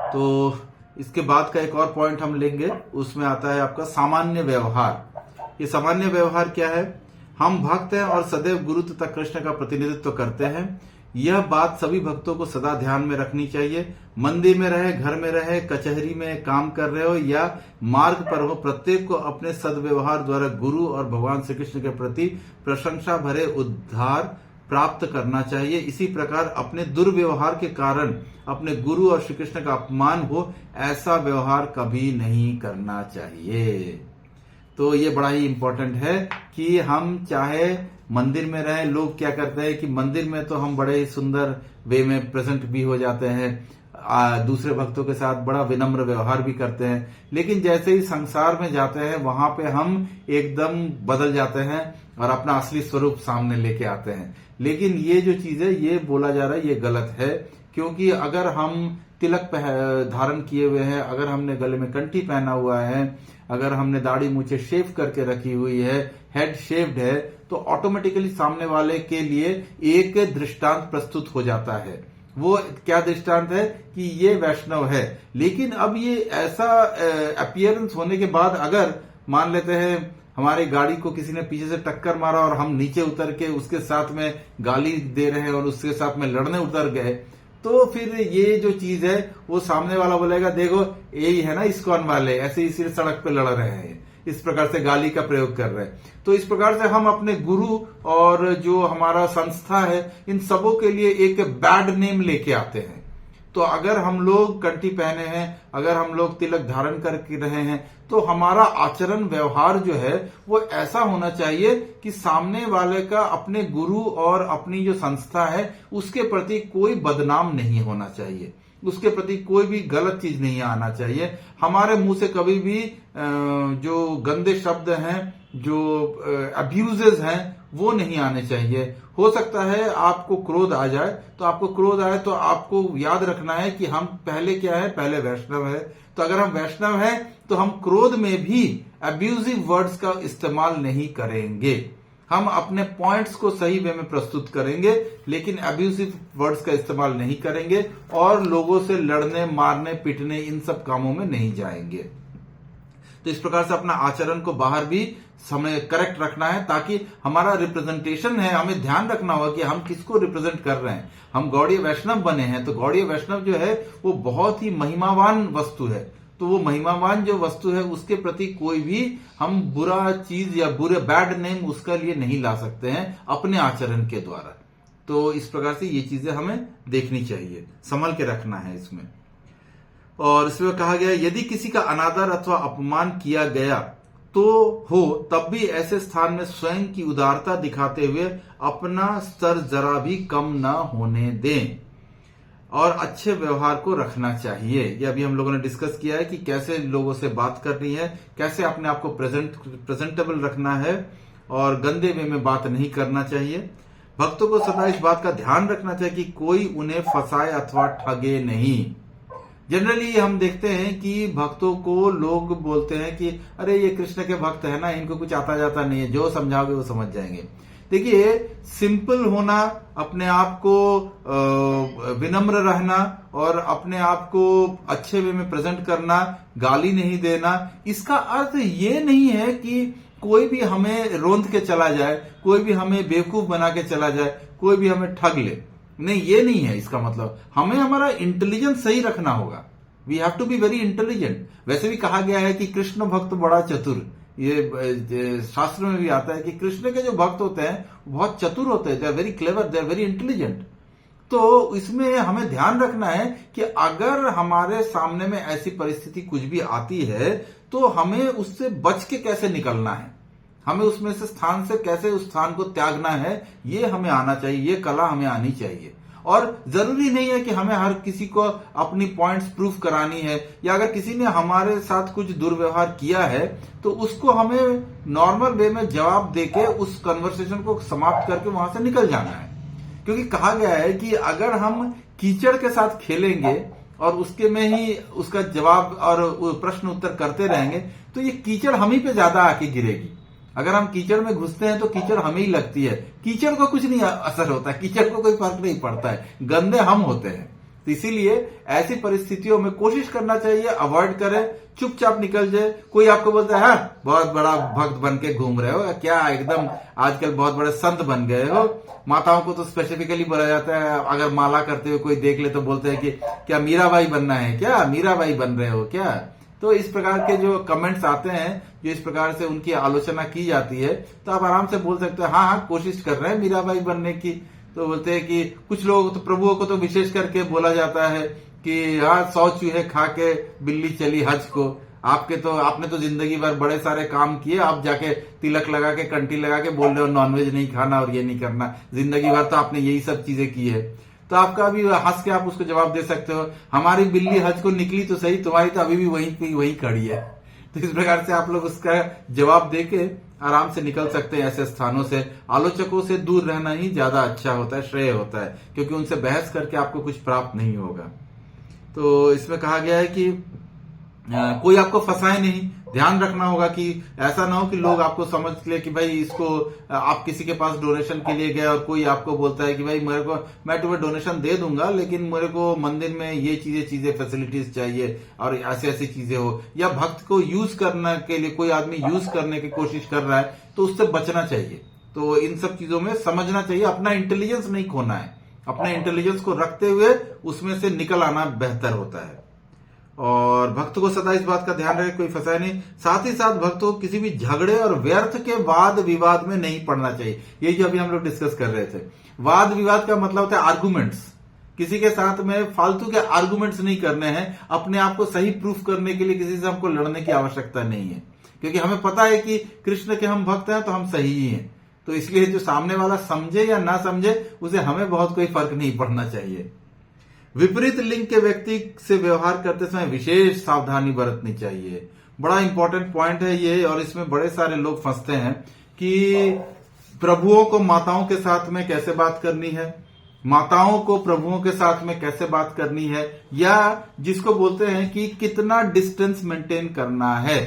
तो इसके बाद का एक और पॉइंट हम लेंगे, उसमें आता है आपका सामान्य व्यवहार। ये सामान्य व्यवहार क्या है? हम भक्त हैं और सदैव गुरु तथा कृष्ण का प्रतिनिधित्व करते हैं। यह बात सभी भक्तों को सदा ध्यान में रखनी चाहिए। मंदिर में रहे, घर में रहे, कचहरी में काम कर रहे हो या मार्ग पर हो, प्रत्येक को अपने सद्व्यवहार द्वारा गुरु और भगवान श्री कृष्ण के प्रति प्रशंसा भरे उद्धार प्राप्त करना चाहिए। इसी प्रकार अपने दुर्व्यवहार के कारण अपने गुरु और श्री कृष्ण का अपमान हो, ऐसा व्यवहार कभी नहीं करना चाहिए। तो ये बड़ा ही इंपॉर्टेंट है कि हम चाहे मंदिर में रहें, लोग क्या करते हैं कि मंदिर में तो हम बड़े ही सुंदर वे में प्रेजेंट भी हो जाते हैं, दूसरे भक्तों के साथ बड़ा विनम्र व्यवहार भी करते हैं, लेकिन जैसे ही संसार में जाते हैं वहां पे हम एकदम बदल जाते हैं और अपना असली स्वरूप सामने लेके आते हैं। लेकिन ये जो चीज है ये बोला जा रहा है ये गलत है, क्योंकि अगर हम तिलक धारण किए हुए हैं, अगर हमने गले में कंठी पहना हुआ है, अगर हमने दाढ़ी मूछे शेव करके रखी हुई है, हेड शेव्ड है, तो ऑटोमेटिकली सामने वाले के लिए एक दृष्टांत प्रस्तुत हो जाता है। वो क्या दृष्टांत है कि ये वैष्णव है। लेकिन अब ये ऐसा अपीयरेंस होने के बाद अगर मान लेते हैं हमारी गाड़ी को किसी ने पीछे से टक्कर मारा और हम नीचे उतर के उसके साथ में गाली दे रहे हैं और उसके साथ में लड़ने उतर गए, तो फिर ये जो चीज है वो सामने वाला बोलेगा देखो यही है ना इस्कॉन वाले, ऐसे इसी सड़क पे लड़ रहे हैं, इस प्रकार से गाली का प्रयोग कर रहे हैं। तो इस प्रकार से हम अपने गुरु और जो हमारा संस्था है इन सबों के लिए एक बैड नेम लेके आते हैं। तो अगर हम लोग कंठी पहने हैं, अगर हम लोग तिलक धारण करके रहे हैं, तो हमारा आचरण व्यवहार जो है वो ऐसा होना चाहिए कि सामने वाले का अपने गुरु और अपनी जो संस्था है उसके प्रति कोई बदनाम नहीं होना चाहिए, उसके प्रति कोई भी गलत चीज नहीं आना चाहिए। हमारे मुंह से कभी भी जो गंदे शब्द हैं, जो अब्यूजेस हैं, वो नहीं आने चाहिए। हो सकता है आपको क्रोध आ जाए, तो आपको क्रोध आए तो आपको याद रखना है कि हम पहले क्या है, पहले वैष्णव है। तो अगर हम वैष्णव हैं तो हम क्रोध में भी अब्यूजिव वर्ड्स का इस्तेमाल नहीं करेंगे। हम अपने पॉइंट्स को सही वे में प्रस्तुत करेंगे, लेकिन अब्यूजिव वर्ड्स का इस्तेमाल नहीं करेंगे और लोगों से लड़ने, मारने, पीटने इन सब कामों में नहीं जाएंगे। तो इस प्रकार से अपना आचरण को बाहर भी समय करेक्ट रखना है, ताकि हमारा रिप्रेजेंटेशन है, हमें ध्यान रखना होगा कि हम किसको रिप्रेजेंट कर रहे हैं। हम गौड़ीय वैष्णव बने हैं, तो गौड़ीय वैष्णव जो है वो बहुत ही महिमावान वस्तु है। तो वो महिमावान जो वस्तु है उसके प्रति कोई भी हम बुरा चीज या बुरे बैड नेम उसका लिए नहीं ला सकते हैं अपने आचरण के द्वारा। तो इस प्रकार से ये चीजें हमें देखनी चाहिए, संभल के रखना है इसमें। और इसमें कहा गया यदि किसी का अनादर अथवा अपमान किया गया तो हो, तब भी ऐसे स्थान में स्वयं की उदारता दिखाते हुए अपना स्तर जरा भी कम न होने दें और अच्छे व्यवहार को रखना चाहिए। ये अभी हम लोगों ने डिस्कस किया है कि कैसे लोगों से बात करनी है, कैसे अपने आप को प्रेजेंटेबल रखना है और गंदे वे में बात नहीं करना चाहिए। भक्तों को सदा इस बात का ध्यान रखना चाहिए कि कोई उन्हें फंसाए अथवा ठगे नहीं। जनरली हम देखते हैं कि भक्तों को लोग बोलते हैं कि अरे ये कृष्ण के भक्त है ना, इनको कुछ आता जाता नहीं है, जो समझाओगे वो समझ जाएंगे। देखिए, सिंपल होना, अपने आप को विनम्र रहना और अपने आप को अच्छे वे में प्रेजेंट करना, गाली नहीं देना, इसका अर्थ ये नहीं है कि कोई भी हमें रोंद के चला जाए, कोई भी हमें बेवकूफ बना के चला जाए, कोई भी हमें ठग ले। नहीं, ये नहीं है इसका मतलब। हमें हमारा इंटेलिजेंस सही रखना होगा। We have to be very intelligent. वैसे भी कहा गया है कि कृष्ण भक्त बड़ा चतुर, ये शास्त्र में भी आता है कि कृष्ण के जो भक्त होते हैं बहुत चतुर होते हैं, they are very clever, they are very intelligent. तो इसमें हमें ध्यान रखना है कि अगर हमारे सामने में ऐसी परिस्थिति कुछ भी आती है तो हमें उससे बच के कैसे निकलना है, हमें उसमें से स्थान से कैसे उस स्थान को त्यागना है, ये हमें आना चाहिए, ये कला हमें आनी चाहिए। और जरूरी नहीं है कि हमें हर किसी को अपनी पॉइंट्स प्रूफ करानी है, या अगर किसी ने हमारे साथ कुछ दुर्व्यवहार किया है तो उसको हमें नॉर्मल वे में जवाब देके उस कन्वर्सेशन को समाप्त करके वहां से निकल जाना है। क्योंकि कहा गया है कि अगर हम कीचड़ के साथ खेलेंगे और उसके में ही उसका जवाब और प्रश्न उत्तर करते रहेंगे तो ये कीचड़ हम ही पे ज्यादा आके गिरेगी। अगर हम कीचड़ में घुसते हैं तो कीचड़ हमें ही लगती है, कीचड़ को कुछ नहीं असर होता है, कीचड़ को कोई फर्क नहीं पड़ता है, गंदे हम होते हैं। तो इसीलिए ऐसी परिस्थितियों में कोशिश करना चाहिए अवॉइड करें, चुपचाप निकल जाए। कोई आपको बोलता है हाँ बहुत बड़ा भक्त बन के घूम रहे हो क्या, एकदम आजकल बहुत बड़े संत बन गए हो। माताओं को तो स्पेसिफिकली बोला जाता है, अगर माला करते हुए कोई देख ले तो बोलते हैं कि क्या मीराबाई बनना है, क्या मीराबाई बन रहे हो क्या। तो इस प्रकार के जो कमेंट्स आते हैं, जो इस प्रकार से उनकी आलोचना की जाती है, तो आप आराम से बोल सकते हो हाँ कोशिश कर रहे हैं मीराबाई बनने की। तो बोलते हैं कि कुछ लोग तो प्रभुओं को तो विशेष करके बोला जाता है कि हाँ 100 चूहे खा के बिल्ली चली हज को। आपने तो जिंदगी भर बड़े सारे काम किए, आप जाके तिलक लगा के कंठी लगा के बोल रहे हो नॉनवेज नहीं खाना और ये नहीं करना, जिंदगी भर तो आपने यही सब चीजें की है। तो आपका भी हंस के आप उसको जवाब दे सकते हो हमारी बिल्ली हज को निकली तो सही, तुम्हारी तो अभी भी वहीं खड़ी है। तो इस प्रकार से आप लोग उसका जवाब देके आराम से निकल सकते हैं ऐसे स्थानों से। आलोचकों से दूर रहना ही ज्यादा अच्छा होता है, श्रेय होता है, क्योंकि उनसे बहस करके आपको कुछ प्राप्त नहीं होगा। तो इसमें कहा गया है कि कोई आपको फंसाए नहीं। ध्यान रखना होगा कि ऐसा ना हो कि लोग आपको समझ ले कि भाई इसको, आप किसी के पास डोनेशन के लिए गए और कोई आपको बोलता है कि भाई मैं तुम्हें डोनेशन दे दूंगा लेकिन मेरे को मंदिर में ये चीजें फैसिलिटीज चाहिए और ऐसी चीजें हो, या भक्त को यूज करने के लिए कोई आदमी यूज करने की कोशिश कर रहा है तो उससे बचना चाहिए। तो इन सब चीजों में समझना चाहिए, अपना इंटेलिजेंस नहीं खोना है, अपने इंटेलिजेंस को रखते हुए उसमें से निकल आना बेहतर होता है। और भक्त को सदा इस बात का ध्यान रहे कोई फंसाए नहीं। साथ ही साथ भक्त को किसी भी झगड़े और व्यर्थ के वाद विवाद में नहीं पड़ना चाहिए। ये जो अभी हम लोग डिस्कस कर रहे थे, वाद विवाद का मतलब होता है आर्गुमेंट्स। किसी के साथ में फालतू के आर्गुमेंट्स नहीं करने हैं। अपने आप को सही प्रूफ करने के लिए किसी से हमको लड़ने की आवश्यकता नहीं है, क्योंकि हमें पता है कि कृष्ण के हम भक्त हैं तो हम सही ही हैं। तो इसलिए जो सामने वाला समझे या ना समझे, उसे हमें बहुत कोई फर्क नहीं पड़ना चाहिए। विपरीत लिंग के व्यक्ति से व्यवहार करते समय विशेष सावधानी बरतनी चाहिए। बड़ा इंपॉर्टेंट पॉइंट है ये, और इसमें बड़े सारे लोग फंसते हैं कि प्रभुओं को माताओं के साथ में कैसे बात करनी है, माताओं को प्रभुओं के साथ में कैसे बात करनी है, या जिसको बोलते हैं कि कितना डिस्टेंस मेंटेन करना है।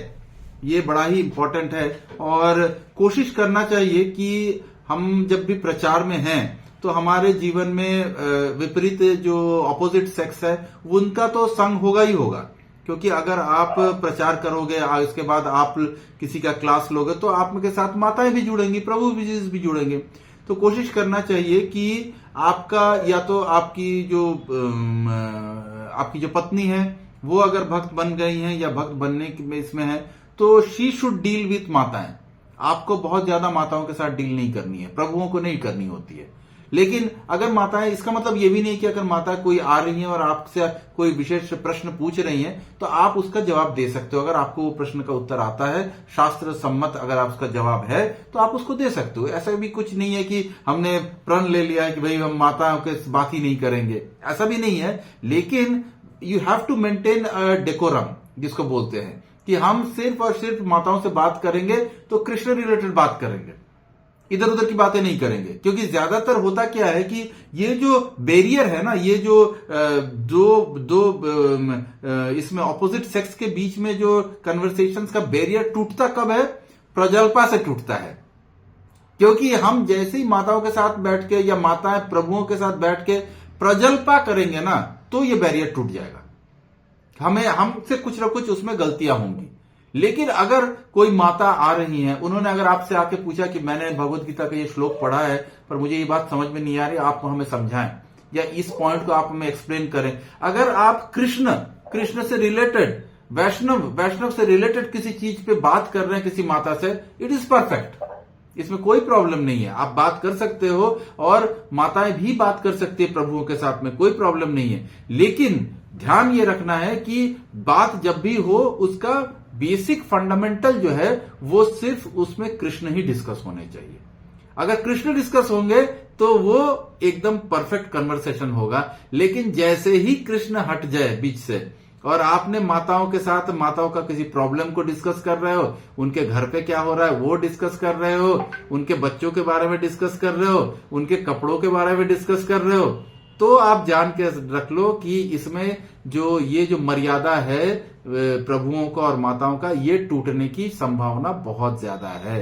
ये बड़ा ही इंपॉर्टेंट है, और कोशिश करना चाहिए कि हम जब भी प्रचार में हैं तो हमारे जीवन में विपरीत जो ऑपोजिट सेक्स है उनका तो संग होगा ही होगा, क्योंकि अगर आप प्रचार करोगे इसके बाद आप किसी का क्लास लोगे तो आप के साथ माताएं भी जुड़ेंगी, प्रभु भी जुड़ेंगे। तो कोशिश करना चाहिए कि आपका या तो आपकी जो पत्नी है वो अगर भक्त बन गई हैं या भक्त बनने में इसमें है, तो शी शुड डील विथ माताएं। आपको बहुत ज्यादा माताओं के साथ डील नहीं करनी है, प्रभुओं को नहीं करनी होती है। लेकिन अगर माताएं, इसका मतलब ये भी नहीं कि अगर माता कोई आ रही है और आपसे कोई विशेष प्रश्न पूछ रही हैं तो आप उसका जवाब दे सकते हो। अगर आपको वो प्रश्न का उत्तर आता है, शास्त्र सम्मत अगर आपका जवाब है, तो आप उसको दे सकते हो। ऐसा भी कुछ नहीं है कि हमने प्रण ले लिया है कि भाई हम माताओं के बात ही नहीं करेंगे, ऐसा भी नहीं है। लेकिन you have to maintain a decorum, जिसको बोलते हैं कि हम सिर्फ और सिर्फ माताओं से बात करेंगे तो कृष्ण रिलेटेड बात करेंगे, इधर उधर की बातें नहीं करेंगे। क्योंकि ज्यादातर होता क्या है कि ये जो बैरियर है ना, ये जो इसमें ऑपोजिट सेक्स के बीच में जो कन्वर्सेशंस का बैरियर टूटता कब है? प्रजल्पा से टूटता है। क्योंकि हम जैसे ही माताओं के साथ बैठ के या माताएं प्रभुओं के साथ बैठ के प्रजल्पा करेंगे ना, तो ये बैरियर टूट जाएगा। हमसे कुछ ना कुछ उसमें गलतियां होंगी। लेकिन अगर कोई माता आ रही हैं, उन्होंने अगर आपसे आके पूछा कि मैंने भगवत गीता का ये श्लोक पढ़ा है पर मुझे ये बात समझ में नहीं आ रही, आप हमें समझाएं या इस पॉइंट को आप हमें एक्सप्लेन करें। अगर आप कृष्ण से रिलेटेड, वैष्णव से रिलेटेड किसी चीज पे बात कर रहे हैं किसी माता से, इट इज परफेक्ट, इसमें कोई प्रॉब्लम नहीं है। आप बात कर सकते हो और माताएं भी बात कर सकती है प्रभुओं के साथ में, कोई प्रॉब्लम नहीं है। लेकिन ध्यान ये रखना है कि बात जब भी हो, उसका बेसिक फंडामेंटल जो है वो सिर्फ उसमें कृष्ण ही डिस्कस होने चाहिए। अगर कृष्ण डिस्कस होंगे तो वो एकदम परफेक्ट कन्वर्सेशन होगा। लेकिन जैसे ही कृष्ण हट जाए बीच से और आपने माताओं के साथ माताओं का किसी प्रॉब्लम को डिस्कस कर रहे हो, उनके घर पे क्या हो रहा है वो डिस्कस कर रहे हो, उनके बच्चों के बारे में डिस्कस कर रहे हो, उनके कपड़ों के बारे में डिस्कस कर रहे हो, तो आप जान के रख लो कि इसमें ये जो मर्यादा है प्रभुओं का और माताओं का, ये टूटने की संभावना बहुत ज्यादा है।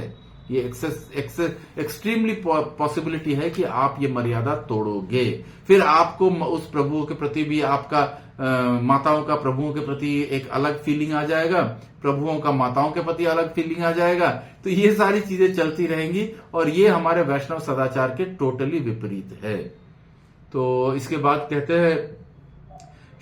ये एक्सट्रीमली पॉसिबिलिटी है कि आप ये मर्यादा तोड़ोगे। फिर आपको उस प्रभुओं के प्रति भी आपका माताओं का प्रभुओं के प्रति एक अलग फीलिंग आ जाएगा, प्रभुओं का माताओं के प्रति अलग फीलिंग आ जाएगा। तो ये सारी चीजें चलती रहेंगी और ये हमारे वैष्णव सदाचार के टोटली विपरीत है। तो इसके बाद कहते हैं,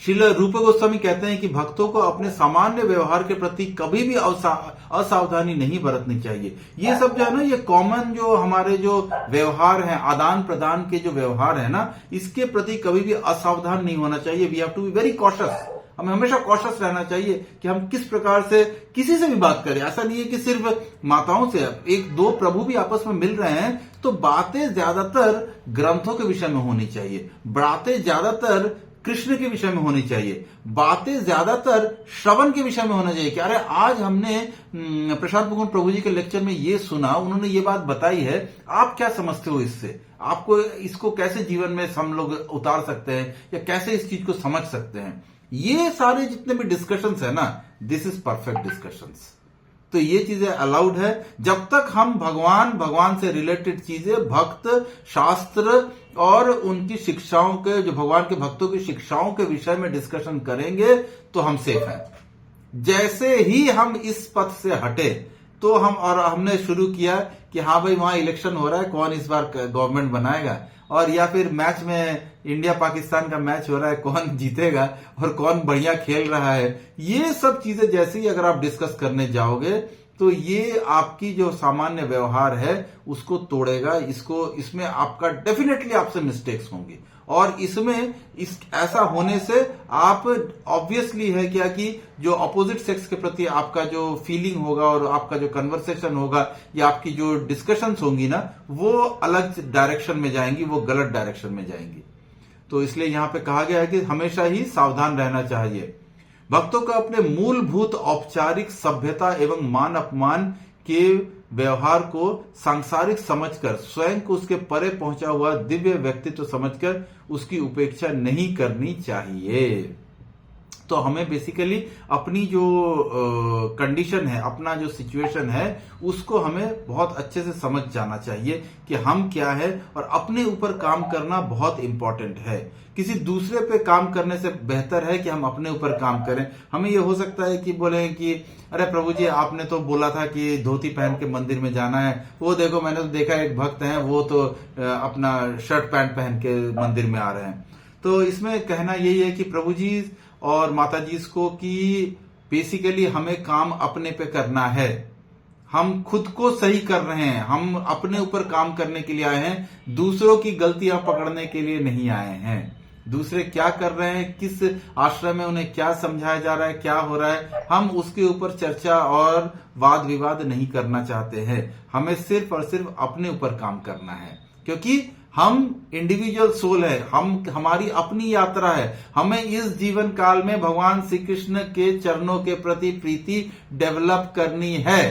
श्रील रूप गोस्वामी कहते हैं कि भक्तों को अपने सामान्य व्यवहार के प्रति कभी भी असावधानी नहीं बरतनी चाहिए। ये सब जो है ना, ये कॉमन जो हमारे जो व्यवहार है, आदान प्रदान के जो व्यवहार है ना, इसके प्रति कभी भी असावधान नहीं होना चाहिए। We have to be very cautious. हमें हमेशा कॉशियस रहना चाहिए कि हम किस प्रकार से किसी से भी बात करें। ऐसा नहीं है कि सिर्फ माताओं से, एक दो प्रभु भी आपस में मिल रहे हैं तो बातें ज्यादातर ग्रंथों के विषय में होनी चाहिए, बातें ज्यादातर कृष्ण के विषय में होनी चाहिए, बातें ज्यादातर श्रवण के विषय में होना चाहिए कि अरे आज हमने प्रशांत मुकुंद प्रभु जी के लेक्चर में ये सुना, उन्होंने ये बात बताई है, आप क्या समझते हो इससे, आपको इसको कैसे जीवन में हम लोग उतार सकते हैं या कैसे इस चीज को समझ सकते हैं। ये सारे जितने भी डिस्कशंस है ना, दिस इज परफेक्ट डिस्कशंस। तो ये चीजें अलाउड है। जब तक हम भगवान से रिलेटेड चीजें, भक्त, शास्त्र और उनकी शिक्षाओं के, जो भगवान के भक्तों की शिक्षाओं के विषय में डिस्कशन करेंगे तो हम सेफ हैं। जैसे ही हम इस पथ से हटे तो हमने शुरू किया कि हाँ भाई वहां इलेक्शन हो रहा है, कौन इस बार गवर्नमेंट बनाएगा, और या फिर मैच में इंडिया पाकिस्तान का मैच हो रहा है, कौन जीतेगा और कौन बढ़िया खेल रहा है, ये सब चीजें जैसे ही अगर आप डिस्कस करने जाओगे तो ये आपकी जो सामान्य व्यवहार है उसको तोड़ेगा। इसमें आपका डेफिनेटली आपसे मिस्टेक्स होंगी और इसमें ऐसा होने से आप ऑब्वियसली है क्या कि जो अपोजिट सेक्स के प्रति आपका जो फीलिंग होगा और आपका जो कन्वर्सेशन होगा या आपकी जो डिस्कशंस होंगी ना, वो अलग डायरेक्शन में जाएंगी, वो गलत डायरेक्शन में जाएंगी। तो इसलिए यहां पे कहा गया है कि हमेशा ही सावधान रहना चाहिए। भक्तों को अपने मूलभूत औपचारिक सभ्यता एवं मान अपमान के व्यवहार को सांसारिक समझकर स्वयं को उसके परे पहुंचा हुआ दिव्य व्यक्तित्व समझकर उसकी उपेक्षा नहीं करनी चाहिए। तो हमें बेसिकली अपनी जो कंडीशन है, अपना जो सिचुएशन है, उसको हमें बहुत अच्छे से समझ जाना चाहिए कि हम क्या है और अपने ऊपर काम करना बहुत इंपॉर्टेंट है। किसी दूसरे पे काम करने से बेहतर है कि हम अपने ऊपर काम करें। हमें ये हो सकता है कि बोले कि अरे प्रभु जी आपने तो बोला था कि धोती पहन के मंदिर में जाना है, वो देखो मैंने तो देखा एक भक्त हैं वो तो अपना शर्ट पैंट पहन के मंदिर में आ रहे हैं। तो इसमें कहना यही है कि प्रभु जी और माता जी को कि बेसिकली हमें काम अपने पे करना है, हम खुद को सही कर रहे हैं, हम अपने ऊपर काम करने के लिए आए हैं, दूसरों की गलतियां पकड़ने के लिए नहीं आए हैं। दूसरे क्या कर रहे हैं, किस आश्रम में उन्हें क्या समझाया जा रहा है, क्या हो रहा है, हम उसके ऊपर चर्चा और वाद विवाद नहीं करना चाहते हैं। हमें सिर्फ और सिर्फ अपने ऊपर काम करना है, क्योंकि हम इंडिविजुअल सोल है, हमारी अपनी यात्रा है। हमें इस जीवन काल में भगवान श्री कृष्ण के चरणों के प्रति प्रीति डेवलप करनी है।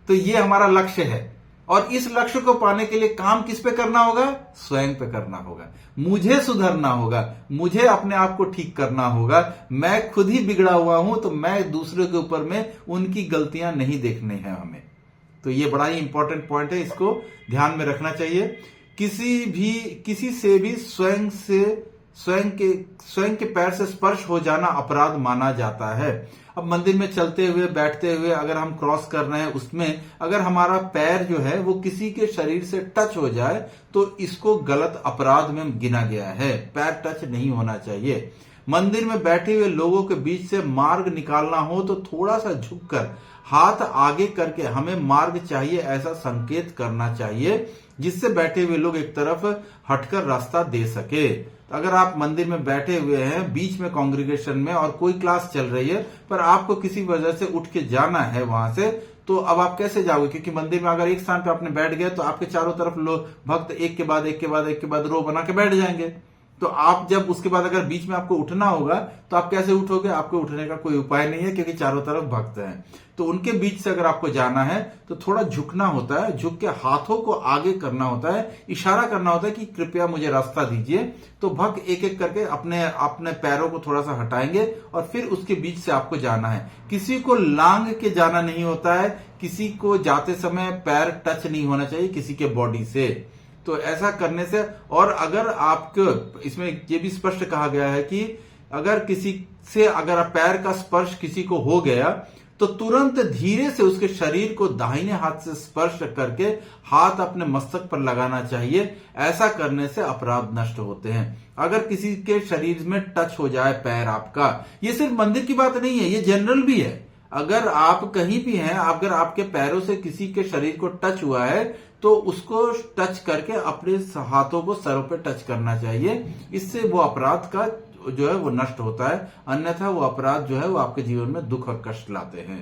तो ये हमारा लक्ष्य है और इस लक्ष्य को पाने के लिए काम किस पे करना होगा? स्वयं पे करना होगा। मुझे सुधरना होगा, मुझे अपने आप को ठीक करना होगा। मैं खुद ही बिगड़ा हुआ हूं तो मैं दूसरे के ऊपर में उनकी गलतियां नहीं देखनी है हमें। तो ये बड़ा ही इंपॉर्टेंट पॉइंट है, इसको ध्यान में रखना चाहिए। किसी से भी स्वयं के पैर से स्पर्श हो जाना अपराध माना जाता है। अब मंदिर में चलते हुए बैठते हुए अगर हम क्रॉस कर रहे हैं, उसमें अगर हमारा पैर जो है वो किसी के शरीर से टच हो जाए तो इसको गलत अपराध में गिना गया है। पैर टच नहीं होना चाहिए। मंदिर में बैठे हुए लोगों के बीच से मार्ग निकालना हो तो थोड़ा सा झुककर हाथ आगे करके हमें मार्ग चाहिए ऐसा संकेत करना चाहिए, जिससे बैठे हुए लोग एक तरफ हटकर रास्ता दे सके। अगर आप मंदिर में बैठे हुए हैं बीच में कांग्रेगेशन में और कोई क्लास चल रही है पर आपको किसी वजह से उठ के जाना है वहां से, तो अब आप कैसे जाओगे? क्योंकि मंदिर में अगर एक स्थान पे आपने बैठ गए तो आपके चारों तरफ लोग भक्त एक के बाद एक के बाद एक के बाद रो बना के बैठ जाएंगे। तो आप जब उसके बाद अगर बीच में आपको उठना होगा तो आप कैसे उठोगे? आपको उठने का कोई उपाय नहीं है क्योंकि चारों तरफ भक्त हैं। तो उनके बीच से अगर आपको जाना है तो थोड़ा झुकना होता है, झुक के हाथों को आगे करना होता है, इशारा करना होता है कि कृपया मुझे रास्ता दीजिए। तो भक्त एक एक करके अपने पैरों को थोड़ा सा हटाएंगे और फिर उसके बीच से आपको जाना है। किसी को लांग के जाना नहीं होता है, किसी को जाते समय पैर टच नहीं होना चाहिए किसी के बॉडी से। तो ऐसा करने से, और अगर आपको इसमें ये भी स्पष्ट कहा गया है कि अगर किसी से अगर पैर का स्पर्श किसी को हो गया तो तुरंत धीरे से उसके शरीर को दाहिने हाथ से स्पर्श करके हाथ अपने मस्तक पर लगाना चाहिए। ऐसा करने से अपराध नष्ट होते हैं। अगर किसी के शरीर में टच हो जाए पैर आपका, ये सिर्फ मंदिर की बात नहीं है, ये जनरल भी है। अगर आप कहीं भी हैं, अगर आपके पैरों से किसी के शरीर को टच हुआ है तो उसको टच करके अपने हाथों को सरों पे टच करना चाहिए। इससे वो अपराध का जो है वो नष्ट होता है, अन्यथा वो अपराध जो है वो आपके जीवन में दुख और कष्ट लाते हैं।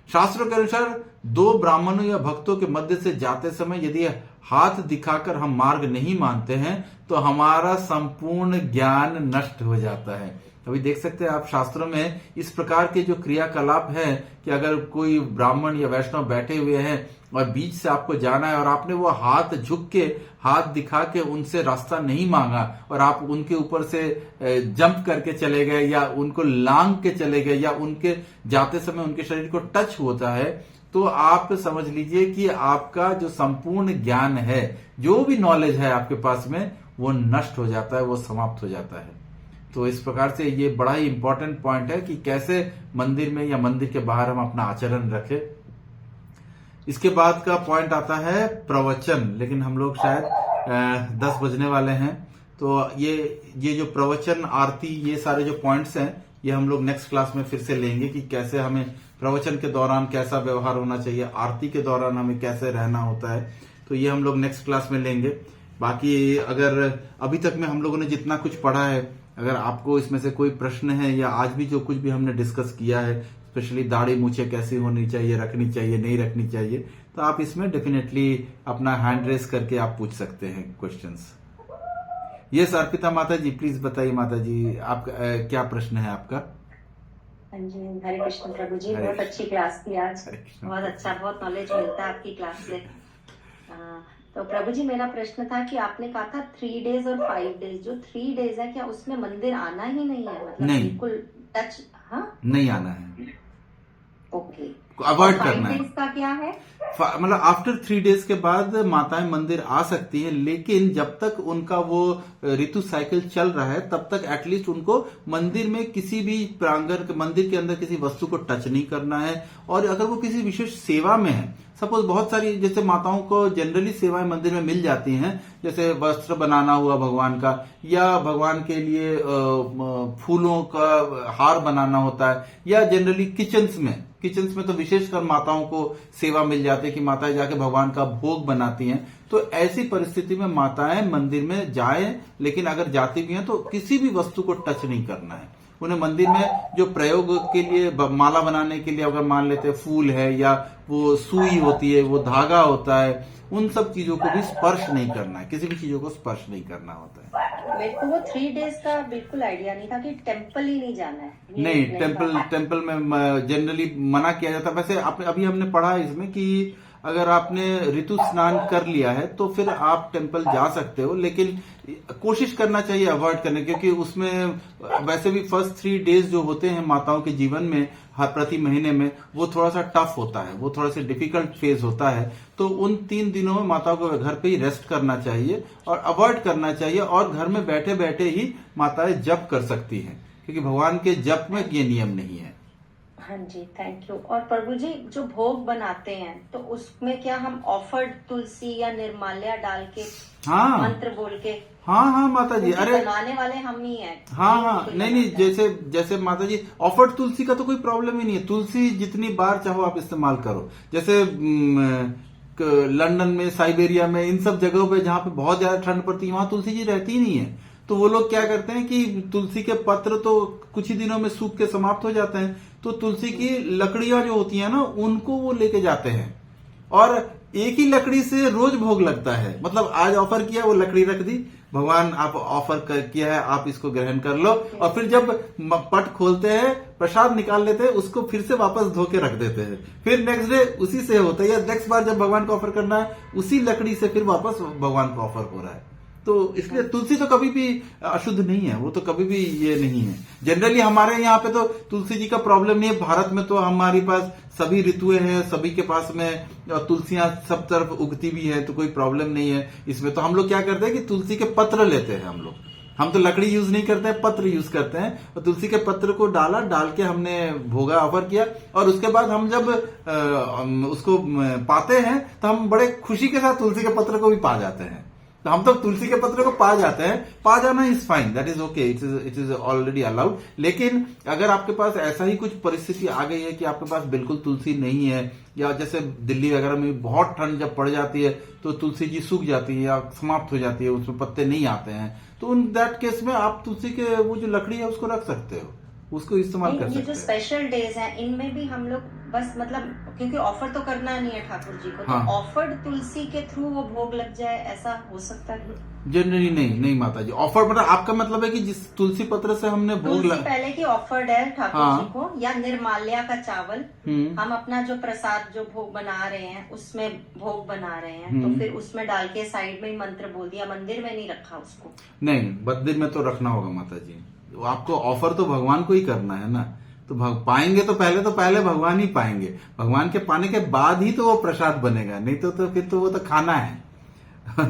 शास्त्रों के अनुसार दो ब्राह्मणों या भक्तों के मध्य से जाते समय यदि हाथ दिखाकर हम मार्ग नहीं मानते हैं तो हमारा संपूर्ण ज्ञान नष्ट हो जाता है। अभी देख सकते हैं आप शास्त्रों में इस प्रकार के जो क्रियाकलाप है कि अगर कोई ब्राह्मण या वैष्णव बैठे हुए हैं और बीच से आपको जाना है और आपने वो हाथ झुक के हाथ दिखा के उनसे रास्ता नहीं मांगा और आप उनके ऊपर से जंप करके चले गए या उनको लांग के चले गए या उनके जाते समय उनके शरीर को टच होता है, तो आप समझ लीजिए कि आपका जो संपूर्ण ज्ञान है, जो भी नॉलेज है आपके पास में, वो नष्ट हो जाता है, वो समाप्त हो जाता है। तो इस प्रकार से ये बड़ा ही इंपॉर्टेंट पॉइंट है कि कैसे मंदिर में या मंदिर के बाहर हम अपना आचरण रखें। इसके बाद का पॉइंट आता है प्रवचन, लेकिन हम लोग शायद 10 बजने वाले हैं। तो ये जो प्रवचन, आरती, ये सारे जो पॉइंट्स हैं, ये हम लोग नेक्स्ट क्लास में फिर से लेंगे कि कैसे हमें प्रवचन के दौरान कैसा व्यवहार होना चाहिए, आरती के दौरान हमें कैसे रहना होता है। तो ये हम लोग नेक्स्ट क्लास में लेंगे। बाकी अगर अभी तक में हम लोगों ने जितना कुछ पढ़ा है, अगर आपको इसमें से कोई प्रश्न है या आज भी जो कुछ भी हमने डिस्कस किया है, स्पेशली दाढ़ी मूछें कैसी होनी चाहिए, रखनी चाहिए, नहीं रखनी चाहिए, तो आप इसमें डेफिनेटली अपना हैंड रेस करके आप पूछ सकते हैं क्वेश्चंस। यस अर्पिता माता जी, प्लीज बताइए माता जी, आपका क्या प्रश्न है आपका? हाँ जी, हरे कृष्ण प्रभु जी। हरे बहुत कृष्ण। अच्छी क्लास थी आज, हरे कृष्ण। बहुत अच्छा, बहुत नॉलेज मिलता है आपकी क्लास से। तो प्रभु जी, मेरा प्रश्न था कि आपने कहा था 3 डेज और 5 डेज, जो 3 डेज है क्या उसमें मंदिर आना ही नहीं है? मतलब नहीं। बिल्कुल टच? हाँ, नहीं आना है, ओके। अवॉइड 5 करना है। डेज का क्या है? मतलब आफ्टर 3 डेज के बाद माताएं मंदिर आ सकती हैं, लेकिन जब तक उनका वो ऋतु साइकिल चल रहा है तब तक एटलीस्ट उनको मंदिर में किसी भी प्रांगण, मंदिर के अंदर किसी वस्तु को टच नहीं करना है। और अगर वो किसी विशेष सेवा में है, सपोज बहुत सारी जैसे माताओं को जनरली सेवाएं मंदिर में मिल जाती हैं, जैसे वस्त्र बनाना हुआ भगवान का, या भगवान के लिए फूलों का हार बनाना होता है, या जनरली किचन्स में तो विशेषकर माताओं को सेवा मिल जाती है कि माताएं जाके भगवान का भोग बनाती हैं। तो ऐसी परिस्थिति में माताएं मंदिर में जाएं, लेकिन अगर जाती भी हैं तो किसी भी वस्तु को टच नहीं करना है। उन्हें मंदिर में जो प्रयोग के लिए माला बनाने के लिए अगर मान लेते हैं फूल है, या वो सुई होती है, वो धागा होता है, उन सब चीजों को भी स्पर्श नहीं करना है, किसी भी चीजों को स्पर्श नहीं करना होता है। मेरे को वो 3 डेज का बिल्कुल आइडिया नहीं था कि टेम्पल ही नहीं जाना है। ये नहीं, पता। टेम्पल में जनरली मना किया जाता है। वैसे अभी हमने पढ़ा है इसमें कि अगर आपने ऋतु स्नान कर लिया है तो फिर आप टेम्पल जा सकते हो, लेकिन कोशिश करना चाहिए अवॉइड करने, क्योंकि उसमें वैसे भी फर्स्ट 3 डेज जो होते हैं माताओं के जीवन में हर प्रति महीने में, वो थोड़ा सा टफ होता है, वो थोड़ा सा डिफिकल्ट फेज होता है। तो उन 3 दिनों में माताओं को घर पे ही रेस्ट करना चाहिए और अवॉइड करना चाहिए, और घर में बैठे बैठे ही माताएं जप कर सकती हैं, क्योंकि भगवान के जप में ये नियम नहीं है। हाँ जी, थैंक यू। और प्रभु जी, जो भोग बनाते हैं तो उसमें क्या हम ऑफर्ड तुलसी या निर्माल्या डाल के, हाँ, मंत्र बोल के? हाँ माता जी, क्योंकि अरे बनाने वाले हम ही हैं। हाँ, बिल्कुल नहीं बनाते हैं। जैसे माता जी, ऑफर्ड तुलसी का तो कोई प्रॉब्लम ही नहीं है। तुलसी जितनी बार चाहो आप इस्तेमाल करो। जैसे लंदन में, साइबेरिया में, इन सब जगहों पे जहाँ पे बहुत ज्यादा ठंड पड़ती है, वहां तुलसी जी रहती ही नहीं है। तो वो लोग क्या करते हैं कि तुलसी के पत्र तो कुछ ही दिनों में सूख के समाप्त हो जाते हैं, तो तुलसी की लकड़ियां जो होती हैं ना, उनको वो लेके जाते हैं, और एक ही लकड़ी से रोज भोग लगता है। मतलब आज ऑफर किया, वो लकड़ी रख दी, भगवान आप ऑफर किया है, आप इसको ग्रहण कर लो, और फिर जब पट खोलते हैं, प्रसाद निकाल लेते हैं, उसको फिर से वापस धो के रख देते हैं। फिर नेक्स्ट डे उसी से होता है, या नेक्स्ट बार जब भगवान को ऑफर करना है, उसी लकड़ी से फिर वापस भगवान को ऑफर हो रहा है। तो इसलिए तुलसी तो कभी भी अशुद्ध नहीं है, वो तो कभी भी ये नहीं है। जनरली हमारे यहाँ पे तो तुलसी जी का प्रॉब्लम नहीं है। भारत में तो हमारे पास सभी ऋतुएं हैं, सभी के पास में तुलसियां सब तरफ उगती भी है, तो कोई प्रॉब्लम नहीं है इसमें। तो हम लोग क्या करते हैं कि तुलसी के पत्र लेते हैं हम तो लकड़ी यूज नहीं करते हैं, पत्र यूज करते हैं। और तुलसी के पत्र को डाल के हमने भोगा ऑफर किया, और उसके बाद हम जब उसको पाते हैं तो हम बड़े खुशी के साथ तुलसी के पत्र को भी पा जाते हैं। तो हम तो तुलसी के पत्र को पा जाते हैं, पा जाना is fine, that is okay, it is already allowed. लेकिन अगर आपके पास ऐसा ही कुछ परिस्थिति आ गई है कि आपके पास बिल्कुल तुलसी नहीं है, या जैसे दिल्ली वगैरह में बहुत ठंड जब पड़ जाती है तो तुलसी जी सूख जाती है या समाप्त हो जाती है, उसमें पत्ते नहीं आते हैं, तो इन दैट केस में आप तुलसी के वो जो लकड़ी है उसको रख सकते हो, उसको इस्तेमाल कर सकते ये जो हैं। स्पेशल डेज हैं, इनमें भी हम लोग बस मतलब, क्योंकि ऑफर तो करना नहीं है ठाकुर जी को, हाँ। तो ऑफर्ड तुलसी के थ्रू वो भोग लग जाए, ऐसा हो सकता है? जनरली नहीं माता जी, ऑफर मतलब आपका मतलब है कि जिस तुलसी पत्र से हमने भोग तुलसी पहले की ऑफर्ड है ठाकुर हाँ। जी को, या निर्माल्या का चावल, हम्म। हम अपना जो प्रसाद जो भोग बना रहे हैं उसमें भोग बना रहे हैं, तो फिर उसमें डाल के साइड में ही मंत्र बोल दिया, मंदिर में नहीं रखा उसको? नहीं, मंदिर में तो रखना होगा माता जी। आपको ऑफर तो भगवान को ही करना है ना, तो पाएंगे तो पहले भगवान ही पाएंगे। भगवान के पाने के बाद ही तो वो प्रसाद बनेगा, नहीं तो फिर तो वो तो खाना है।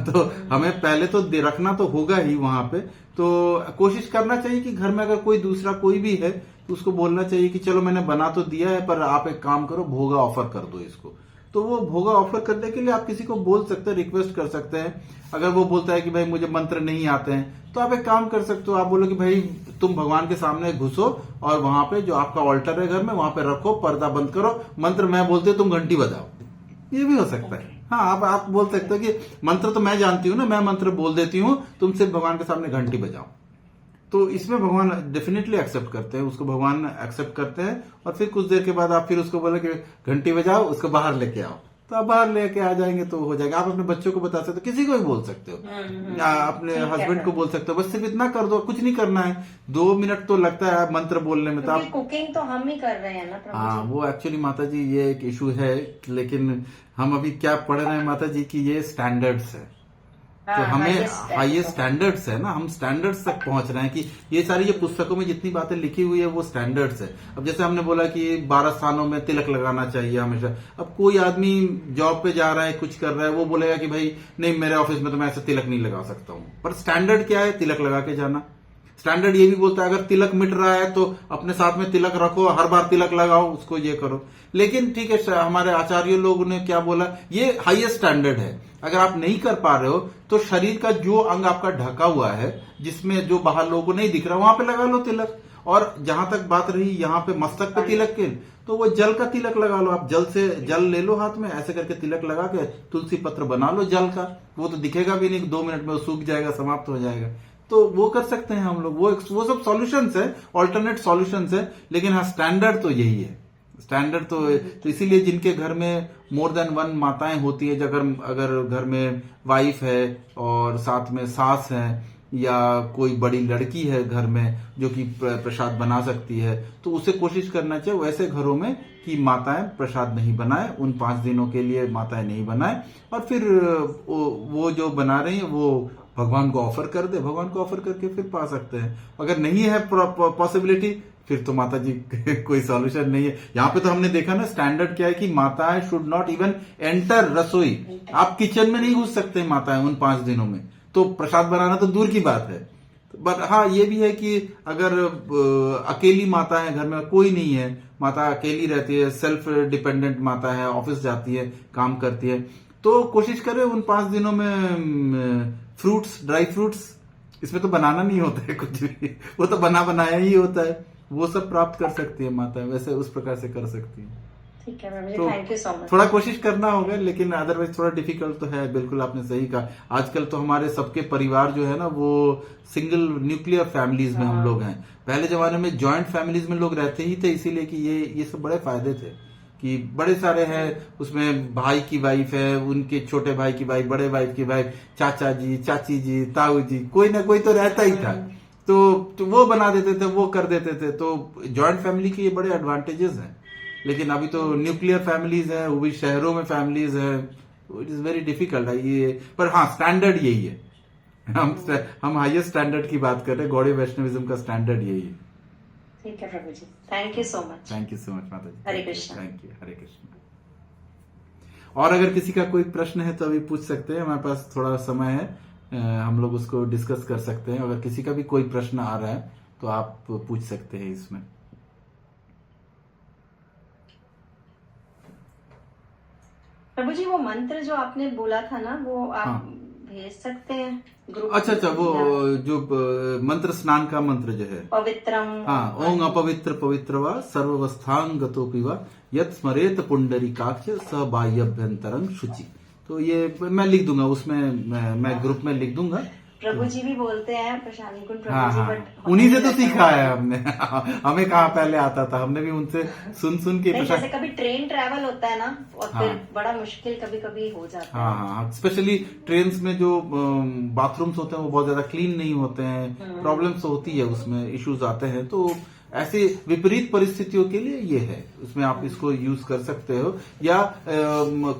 तो हमें पहले तो रखना तो होगा ही वहां पे। तो कोशिश करना चाहिए कि घर में अगर कोई दूसरा कोई भी है तो उसको बोलना चाहिए कि चलो मैंने बना तो दिया है, पर आप एक काम करो, भोगा ऑफर कर दो इसको। तो वो भोगा ऑफर करने के लिए आप किसी को बोल सकते हैं, रिक्वेस्ट कर सकते हैं। अगर वो बोलता है कि भाई मुझे मंत्र नहीं आते हैं, तो आप एक काम कर सकते हो, आप बोलो कि भाई तुम भगवान के सामने घुसो और वहां पे जो आपका ऑल्टर है घर में वहां पे रखो, पर्दा बंद करो, मंत्र मैं बोलती हूँ, तुम घंटी बजाओ। ये भी हो सकता है। हाँ, आप बोल सकते हो कि मंत्र तो मैं जानती हूँ ना, मैं मंत्र बोल देती हूँ, तुम सिर्फ भगवान के सामने घंटी बजाओ। तो इसमें भगवान डेफिनेटली एक्सेप्ट करते हैं, उसको भगवान एक्सेप्ट करते हैं। और फिर कुछ देर के बाद आप फिर उसको बोले कि घंटी बजाओ, उसको बाहर लेके आओ, तो आप बाहर लेके आ जाएंगे तो हो जाएगा। आप अपने बच्चों को बता सकते हो, किसी को भी बोल सकते हो, या अपने हस्बैंड को बोल सकते हो, बस सिर्फ इतना कर दो, कुछ नहीं करना है। 2 मिनट तो लगता है मंत्र बोलने में। तो आप कुकिंग तो हम ही कर रहे हैं ना प्रभु हाँ, जी। वो एक्चुअली माता जी ये एक इशू है, लेकिन हम अभी क्या पढ़ रहे हैं माता जी की ये स्टैंडर्ड्स है। तो हाँ, हमें highest स्टैंडर्ड्स है ना, हम स्टैंडर्ड्स तक पहुंच रहे हैं कि ये सारी जो पुस्तकों में जितनी बातें लिखी हुई है वो स्टैंडर्ड्स है। अब जैसे हमने बोला कि 12 स्थानों में तिलक लगाना चाहिए हमेशा। अब कोई आदमी जॉब पे जा रहा है, कुछ कर रहा है, वो बोलेगा कि भाई नहीं, मेरे ऑफिस में तो मैं ऐसे तिलक नहीं लगा सकता हूँ। पर स्टैंडर्ड क्या है? तिलक लगा के जाना। स्टैंडर्ड ये भी बोलता है अगर तिलक मिट रहा है तो अपने साथ में तिलक रखो, हर बार तिलक लगाओ, उसको ये करो। लेकिन ठीक है, हमारे आचार्य लोगों ने क्या बोला, ये हाईएस्ट स्टैंडर्ड है। अगर आप नहीं कर पा रहे हो तो शरीर का जो अंग आपका ढका हुआ है, जिसमें जो बाहर लोगों को नहीं दिख रहा, वहां पे लगा लो तिलक। और जहां तक बात रही यहाँ पे मस्तक पे तिलक के, तो वो जल का तिलक लगा लो। आप जल ले लो हाथ में, ऐसे करके तिलक लगा के तुलसी पत्र बना लो जल का। वो तो दिखेगा भी नहीं, 2 मिनट में वो सूख जाएगा, समाप्त हो जाएगा। तो वो कर सकते हैं हम लोग, वो सब सॉल्यूशंस है, ऑल्टरनेट सॉल्यूशंस है। लेकिन हाँ, स्टैंडर्ड तो यही है। स्टैंडर्ड तो इसीलिए जिनके घर में मोर देन 1 माताएं होती है, अगर घर में वाइफ है और साथ में सास है या कोई बड़ी लड़की है घर में जो कि प्रसाद बना सकती है, तो उसे कोशिश करना चाहिए वैसे घरों में कि माताएं प्रसाद नहीं बनाए, उन 5 दिनों के लिए माताएं नहीं बनाए। और फिर वो जो बना रही है वो भगवान को ऑफर कर दे, भगवान को ऑफर करके फिर पा सकते हैं। अगर नहीं है पॉसिबिलिटी, फिर तो माता जी कोई सॉल्यूशन नहीं है। यहाँ पे तो हमने देखा ना, स्टैंडर्ड क्या है कि माताएं शुड नॉट इवन एंटर रसोई। आप किचन में नहीं घुस सकते माताएं उन 5 दिनों में, तो प्रसाद बनाना तो दूर की बात है। बट हाँ, ये भी है कि अगर अकेली माता है, घर में कोई नहीं है, माता अकेली रहती है, सेल्फ डिपेंडेंट माता है, ऑफिस जाती है, काम करती है, तो कोशिश करें उन 5 दिनों में फ्रूट्स, ड्राई फ्रूट्स, इसमें तो बनाना नहीं होता है कुछ भी, वो तो बना बनाया ही होता है, वो सब प्राप्त कर सकती है माता। वैसे उस प्रकार से कर सकती है। ठीक है मैम, तो थैंक यू सो मच। थोड़ा कोशिश करना होगा, लेकिन अदरवाइज थोड़ा डिफिकल्ट तो है। बिल्कुल आपने सही कहा। आजकल तो हमारे सबके परिवार जो है ना, वो सिंगल न्यूक्लियर फैमिलीज में हम लोग हैं। पहले जमाने में जॉइंट फैमिलीज में लोग रहते ही थे, इसीलिए कि ये सब बड़े फायदे थे कि बड़े सारे हैं, उसमें भाई की वाइफ है, उनके छोटे भाई की वाइफ, बड़े भाई की वाइफ, चाचा जी, चाची जी, ताऊ जी, कोई ना कोई तो रहता ही था। तो वो बना देते थे, वो कर देते थे। तो जॉइंट फैमिली के ये बड़े एडवांटेजेस हैं। लेकिन अभी तो न्यूक्लियर फैमिलीज है, वो भी शहरों में फैमिलीज है, इट इज वेरी डिफिकल्ट है ये। पर हाँ, स्टैंडर्ड यही है। हम हाईएस्ट स्टैंडर्ड की बात कर रहे हैं, गौड़ीय वैष्णविज्म का स्टैंडर्ड यही है। ठीक है प्रभु जी, thank you so much. Thank you so much माता जी। हरे कृष्ण। Thank you, Hare Krishna. और अगर किसी का कोई प्रश्न है तो अभी पूछ सकते हैं, हमारे पास थोड़ा समय है, हम लोग उसको डिस्कस कर सकते हैं। अगर किसी का भी कोई प्रश्न आ रहा है तो आप पूछ सकते हैं इसमें। प्रभु जी, वो मंत्र जो आपने बोला था ना, वो आप हाँ। भेज सकते हैं ग्रुप? अच्छा, वो जो मंत्र स्नान का मंत्र जो है, पवित्रम। हाँ, ओं अपवित्र पवित्र वा सर्ववस्थांगतोपि वा यत् स्मरेत पुंडरीकाक्ष स बाह्यभ्यंतरं शुचि। तो ये मैं लिख दूंगा उसमें, मैं ग्रुप में लिख दूंगा। प्रभु जी भी बोलते हैं प्रशांत कुंड प्रभु हाँ जी, हाँ, बट उन्हीं से तो सीखा है हमने। हमें कहाँ पहले आता था, हमने भी उनसे सुन के नहीं, जैसे कभी ट्रेन ट्रैवल होता है ना, और हाँ। फिर बड़ा मुश्किल कभी कभी हो जाता है। हाँ हाँ, स्पेशली ट्रेन में जो बाथरूम्स होते हैं वो बहुत ज्यादा क्लीन नहीं होते हैं, प्रॉब्लम्स होती है, उसमें इश्यूज आते हैं। तो ऐसी विपरीत परिस्थितियों के लिए ये है, उसमें आप इसको यूज कर सकते हो। या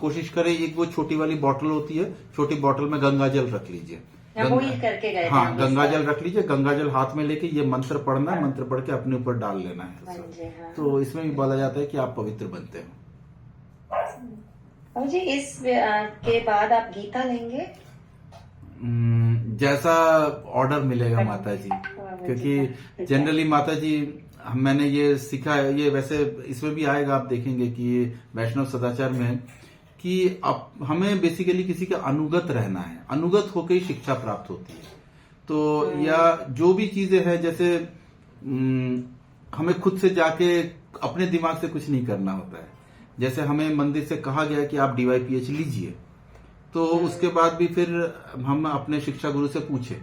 कोशिश करें, एक वो छोटी वाली बॉटल होती है, छोटी बॉटल में गंगा जल रख लीजिए। वही करके गए थे हाँ, हम गंगा इस जल रख लीजिए, गंगा जल हाथ में लेके ये मंत्र पढ़ना है, मंत्र पढ़ के अपने ऊपर डाल लेना है। बार। जी हाँ। तो इसमें भी बोला जाता है कि आप पवित्र बनते हो। प्रभु जी, इस के बाद आप गीता लेंगे? जैसा ऑर्डर मिलेगा माता जी, क्योंकि जनरली माता जी मैंने ये सीखा है, ये वैसे इसमें भी आएगा, आप देखेंगे कि ये वैष्णव सदाचार में है कि हमें बेसिकली किसी के अनुगत रहना है, अनुगत होकर ही शिक्षा प्राप्त होती है। तो या जो भी चीजें हैं, जैसे हमें खुद से जाके अपने दिमाग से कुछ नहीं करना होता है। जैसे हमें मंदिर से कहा गया कि आप DYPH लीजिए, तो उसके बाद भी फिर हम अपने शिक्षा गुरु से पूछे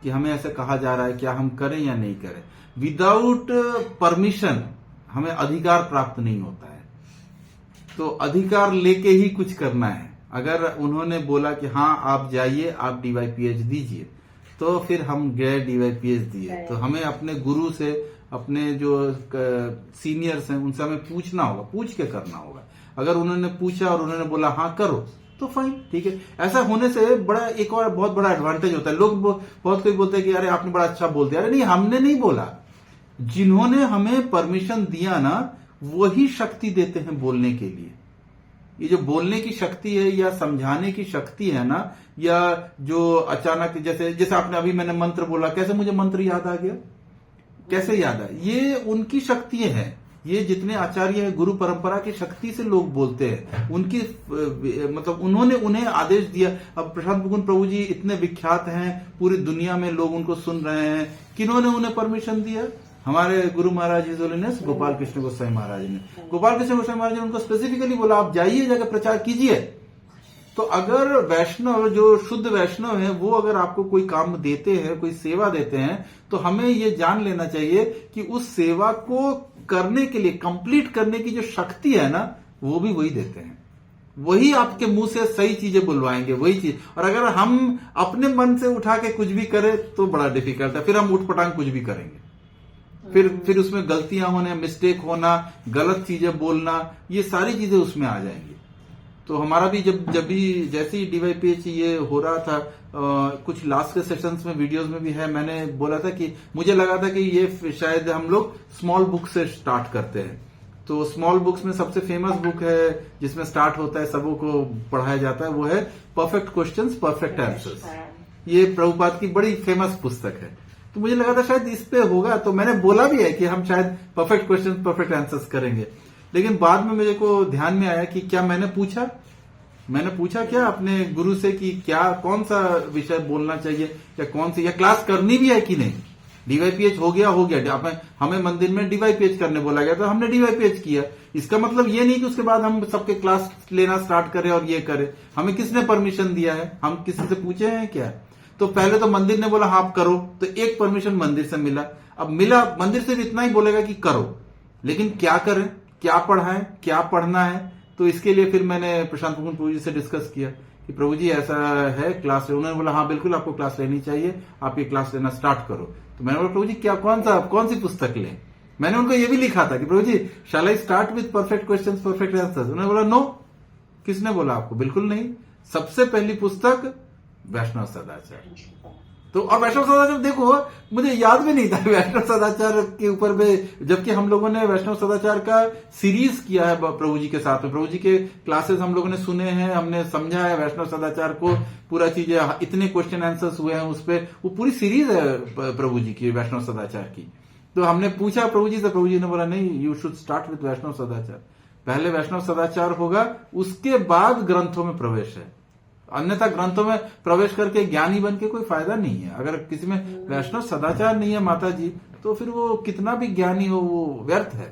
कि हमें ऐसे कहा जा रहा है, क्या हम करें या नहीं करें। विदाउट परमिशन हमें अधिकार प्राप्त नहीं होता है, तो अधिकार लेके ही कुछ करना है। अगर उन्होंने बोला कि हाँ आप जाइए, आप DYPH दीजिए, तो फिर हम गए DYPH दिए। तो हमें अपने गुरु से, अपने जो सीनियर्स हैं उनसे हमें पूछना होगा, पूछ के करना होगा। अगर उन्होंने पूछा और उन्होंने बोला हाँ करो, तो फाइन, ठीक है। ऐसा होने से बड़ा एक और बहुत बड़ा एडवांटेज होता है। लोग बहुत कोई बोलते हैं कि अरे आपने बड़ा अच्छा बोल दिया। अरे नहीं, हमने नहीं बोला, जिन्होंने हमें परमिशन दिया ना, वही शक्ति देते हैं बोलने के लिए। ये जो बोलने की शक्ति है या समझाने की शक्ति है ना, या जो अचानक जैसे आपने अभी मैंने मंत्र बोला, कैसे मुझे मंत्र याद आ गया, कैसे याद आया, ये उनकी शक्ति है। ये जितने आचार्य हैं, गुरु परंपरा की शक्ति से लोग बोलते हैं, उनकी मतलब उन्होंने उन्हें आदेश दिया। अब प्रशांत मुकुंद प्रभु जी इतने विख्यात हैं, पूरी दुनिया में लोग उनको सुन रहे हैं, किन्होंने उन्हें परमिशन दिया? हमारे गुरु महाराज हिज होलीनेस गोपाल कृष्ण गोसाई महाराज ने। गोपाल कृष्ण गोसाई महाराज ने उनको स्पेसिफिकली बोला आप जाइए, जाकर प्रचार कीजिए। तो अगर वैष्णव, जो शुद्ध वैष्णव है, वो अगर आपको कोई काम देते हैं, कोई सेवा देते हैं, तो हमें ये जान लेना चाहिए कि उस सेवा को करने के लिए, कंप्लीट करने की जो शक्ति है ना, वो भी वही देते हैं। वही आपके मुंह से सही चीजें बुलवाएंगे, वही चीज। और अगर हम अपने मन से उठा के कुछ भी करें तो बड़ा डिफिकल्ट है, फिर हम उठपटांग कुछ भी करेंगे, फिर उसमें गलतियां होने, मिस्टेक होना, गलत चीजें बोलना, ये सारी चीजें उसमें आ जाएंगी। तो हमारा भी जब भी जैसे ही DYPH ये हो रहा था, कुछ लास्ट के सेशंस में, वीडियोस में भी है, मैंने बोला था कि मुझे लगा था कि ये शायद हम लोग स्मॉल बुक से स्टार्ट करते हैं। तो स्मॉल बुक्स में सबसे फेमस बुक है जिसमें स्टार्ट होता है, सबों को पढ़ाया जाता है, वो है परफेक्ट क्वेश्चंस परफेक्ट आंसर्स। ये प्रभुपाद की बड़ी फेमस पुस्तक है। तो मुझे लगा था शायद इस पे होगा, तो मैंने बोला भी है कि हम शायद परफेक्ट क्वेश्चंस परफेक्ट आंसर्स करेंगे। लेकिन बाद में मेरे को ध्यान में आया कि क्या मैंने पूछा क्या अपने गुरु से कि क्या, कौन सा विषय बोलना चाहिए, या कौन सी, या क्लास करनी भी है कि नहीं। DYPH हो गया, हमें मंदिर में DYPH करने बोला गया, तो हमने DYPH किया। इसका मतलब ये नहीं कि उसके बाद हम सबके क्लास लेना स्टार्ट करें और ये करें। हमें किसने परमिशन दिया है? हम किसी से पूछे हैं क्या? तो पहले तो मंदिर ने बोला हाँ आप करो, तो एक परमिशन मंदिर से मिला। अब मिला, मंदिर सिर्फ इतना ही बोलेगा कि करो, लेकिन क्या करें, क्या पढ़ाएं, क्या पढ़ना है। तो इसके लिए फिर मैंने प्रशांत मुकुंद प्रभु जी से डिस्कस किया कि प्रभु जी ऐसा है क्लास ले। उन्होंने बोला हाँ बिल्कुल आपको क्लास लेनी चाहिए, आप ये क्लास लेना स्टार्ट करो। तो मैंने बोला प्रभु जी क्या, कौन सी पुस्तक लें? मैंने उनको ये भी लिखा था कि प्रभु जी shall I start with perfect questions perfect answers. उन्होंने बोला नो। किसने बोला आपको? बिल्कुल नहीं। सबसे पहली पुस्तक वैष्णव सदाचार। तो और वैष्णव सदाचार देखो, मुझे याद भी नहीं था वैष्णव सदाचार के ऊपर में, जबकि हम लोगों ने वैष्णव सदाचार का सीरीज किया है प्रभु जी के साथ में। प्रभु जी के क्लासेस हम लोगों ने सुने हैं, हमने समझा है वैष्णव सदाचार को, पूरा चीजें, इतने क्वेश्चन आंसर्स हुए हैं उस पर, वो पूरी सीरीज है प्रभु जी की, वैष्णव सदाचार की। तो हमने पूछा प्रभु जी से, प्रभु जी ने बोला नहीं, यू शुड स्टार्ट विद वैष्णव सदाचार। पहले वैष्णव सदाचार होगा, उसके बाद ग्रंथों में प्रवेश है। अन्यथा ग्रंथों में प्रवेश करके ज्ञानी बन के कोई फायदा नहीं है। अगर किसी में वैष्णव सदाचार नहीं है माता जी, तो फिर वो कितना भी ज्ञानी हो वो व्यर्थ है,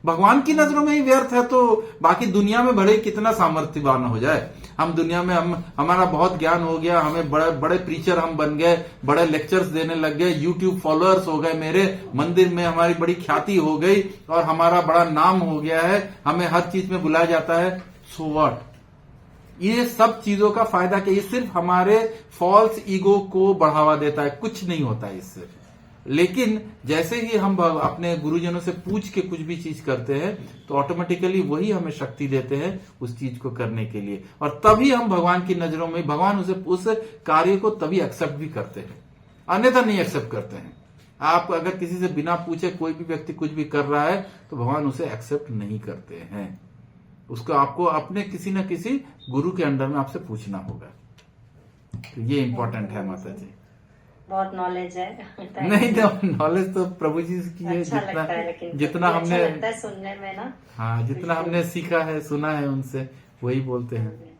भगवान की नजरों में ही व्यर्थ है। तो बाकी दुनिया में भले कितना सामर्थ्यवान हो जाए, हम दुनिया में हमारा बहुत ज्ञान हो गया, हमें बड़े बड़े प्रीचर हम बन गए, बड़े लेक्चर्स देने लग गए, यूट्यूब फॉलोअर्स हो गए, मेरे मंदिर में हमारी बड़ी ख्याति हो गई और हमारा बड़ा नाम हो गया है, हमें हर चीज में बुलाया जाता है। So what? ये सब चीजों का फायदा क्या? ये सिर्फ हमारे फॉल्स ईगो को बढ़ावा देता है, कुछ नहीं होता है इससे। लेकिन जैसे ही हम अपने गुरुजनों से पूछ के कुछ भी चीज करते हैं, तो ऑटोमेटिकली वही हमें शक्ति देते हैं उस चीज को करने के लिए, और तभी हम भगवान की नजरों में, भगवान उस कार्य को तभी एक्सेप्ट भी करते हैं, अन्यथा नहीं एक्सेप्ट करते हैं। आप अगर किसी से बिना पूछे कोई भी व्यक्ति कुछ भी कर रहा है, तो भगवान उसे एक्सेप्ट नहीं करते हैं। उसको आपको अपने किसी न किसी गुरु के अंडर में आपसे पूछना होगा। तो ये इम्पोर्टेंट है माता जी। बहुत नॉलेज है। नहीं तो नॉलेज तो प्रभु जी की है, अच्छा जितना हमने अच्छा लगता है सुनने में ना। हाँ, जितना हमने सीखा है, सुना है उनसे, वही बोलते हैं।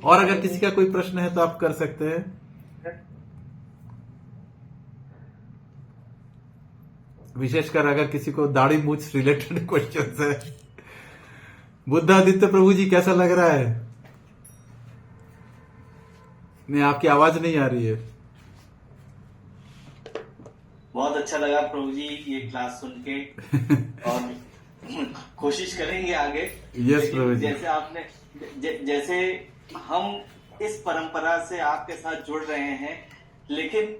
और अगर किसी का कोई प्रश्न है तो आप कर सकते हैं, विशेषकर अगर किसी को दाढ़ी मूछ रिलेटेड क्वेश्चन है। बुद्धादित्य प्रभु जी कैसा लग रहा है? नहीं, आपकी आवाज नहीं आ रही है। बहुत अच्छा लगा प्रभु जी ये क्लास सुन के, और कोशिश करेंगे आगे। यस प्रभु जी। जैसे आपने जैसे हम इस परंपरा से आपके साथ जुड़ रहे हैं, लेकिन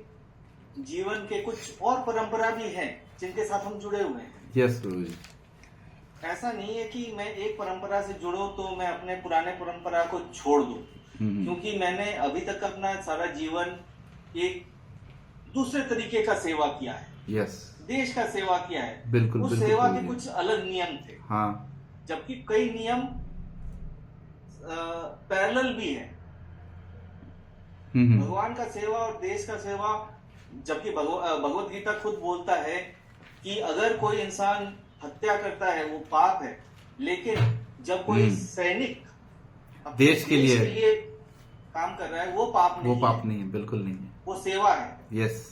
जीवन के कुछ और परंपरा भी हैं जिनके साथ हम जुड़े हुए हैं। यस प्रभु जी। ऐसा नहीं है कि मैं एक परंपरा से जुड़ूं तो मैं अपने पुराने परंपरा को छोड़ दूं, क्योंकि मैंने अभी तक अपना सारा जीवन एक दूसरे तरीके का सेवा किया है। यस, देश का सेवा किया है। बिल्कुल उस बिल्कुल सेवा प्रभु के जी। कुछ अलग नियम थे, हाँ, जबकि कई नियम पैरेलल भी है। भगवान का सेवा और देश का सेवा, जबकि भगवत गीता खुद बोलता है कि अगर कोई इंसान हत्या करता है वो पाप है, लेकिन जब कोई सैनिक अपने देश के लिए काम कर रहा है वो पाप नहीं, वो पाप नहीं है, बिल्कुल नहीं है, वो सेवा है। यस,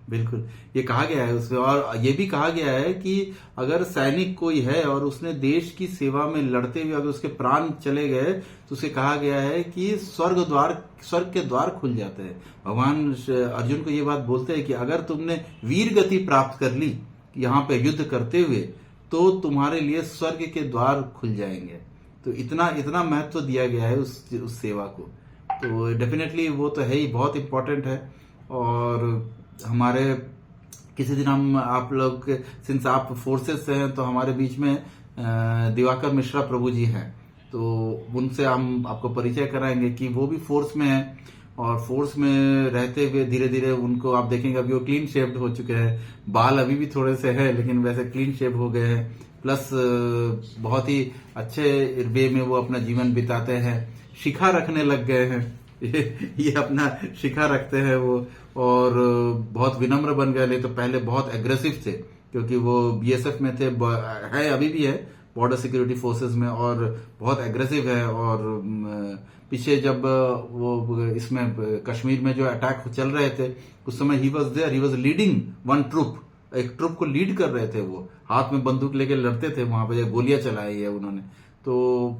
बिल्कुल ये कहा गया है उसमें। और ये भी कहा गया है कि अगर सैनिक कोई है और उसने देश की सेवा में लड़ते हुए अगर उसके प्राण चले गए तो उसे कहा गया है कि स्वर्ग के द्वार खुल जाते हैं। भगवान अर्जुन को ये बात बोलते हैं कि अगर तुमने वीर गति प्राप्त कर ली यहाँ पे युद्ध करते हुए तो तुम्हारे लिए स्वर्ग के द्वार खुल जाएंगे। तो इतना महत्व दिया गया है उस सेवा को। तो डेफिनेटली वो तो है ही, बहुत इंपॉर्टेंट है। और हमारे किसी दिन हम आप लोग, सिंस आप फोर्सेस से हैं तो हमारे बीच में दिवाकर मिश्रा प्रभु जी हैं, तो उनसे हम आपको परिचय कराएंगे कि वो भी फोर्स में हैं। और फोर्स में रहते हुए धीरे धीरे उनको आप देखेंगे अभी वो क्लीन शेप्ड हो चुके हैं, बाल अभी भी थोड़े से है लेकिन वैसे क्लीन शेप हो गए हैं, प्लस बहुत ही अच्छे वे में वो अपना जीवन बिताते हैं। शिखा रखने लग गए हैं ये अपना शिखा रखते हैं वो, और बहुत विनम्र बन गए। नहीं तो पहले बहुत एग्रेसिव थे क्योंकि वो बीएसएफ में थे, है अभी भी है बॉर्डर सिक्योरिटी फोर्सेस में, और बहुत एग्रेसिव है। और पीछे जब वो इसमें कश्मीर में जो अटैक चल रहे थे उस समय he was leading one troop, एक ट्रुप को लीड कर रहे थे। वो हाथ में बंदूक लेके लड़ते थे, वहां पे गोलियां चलाई है उन्होंने। तो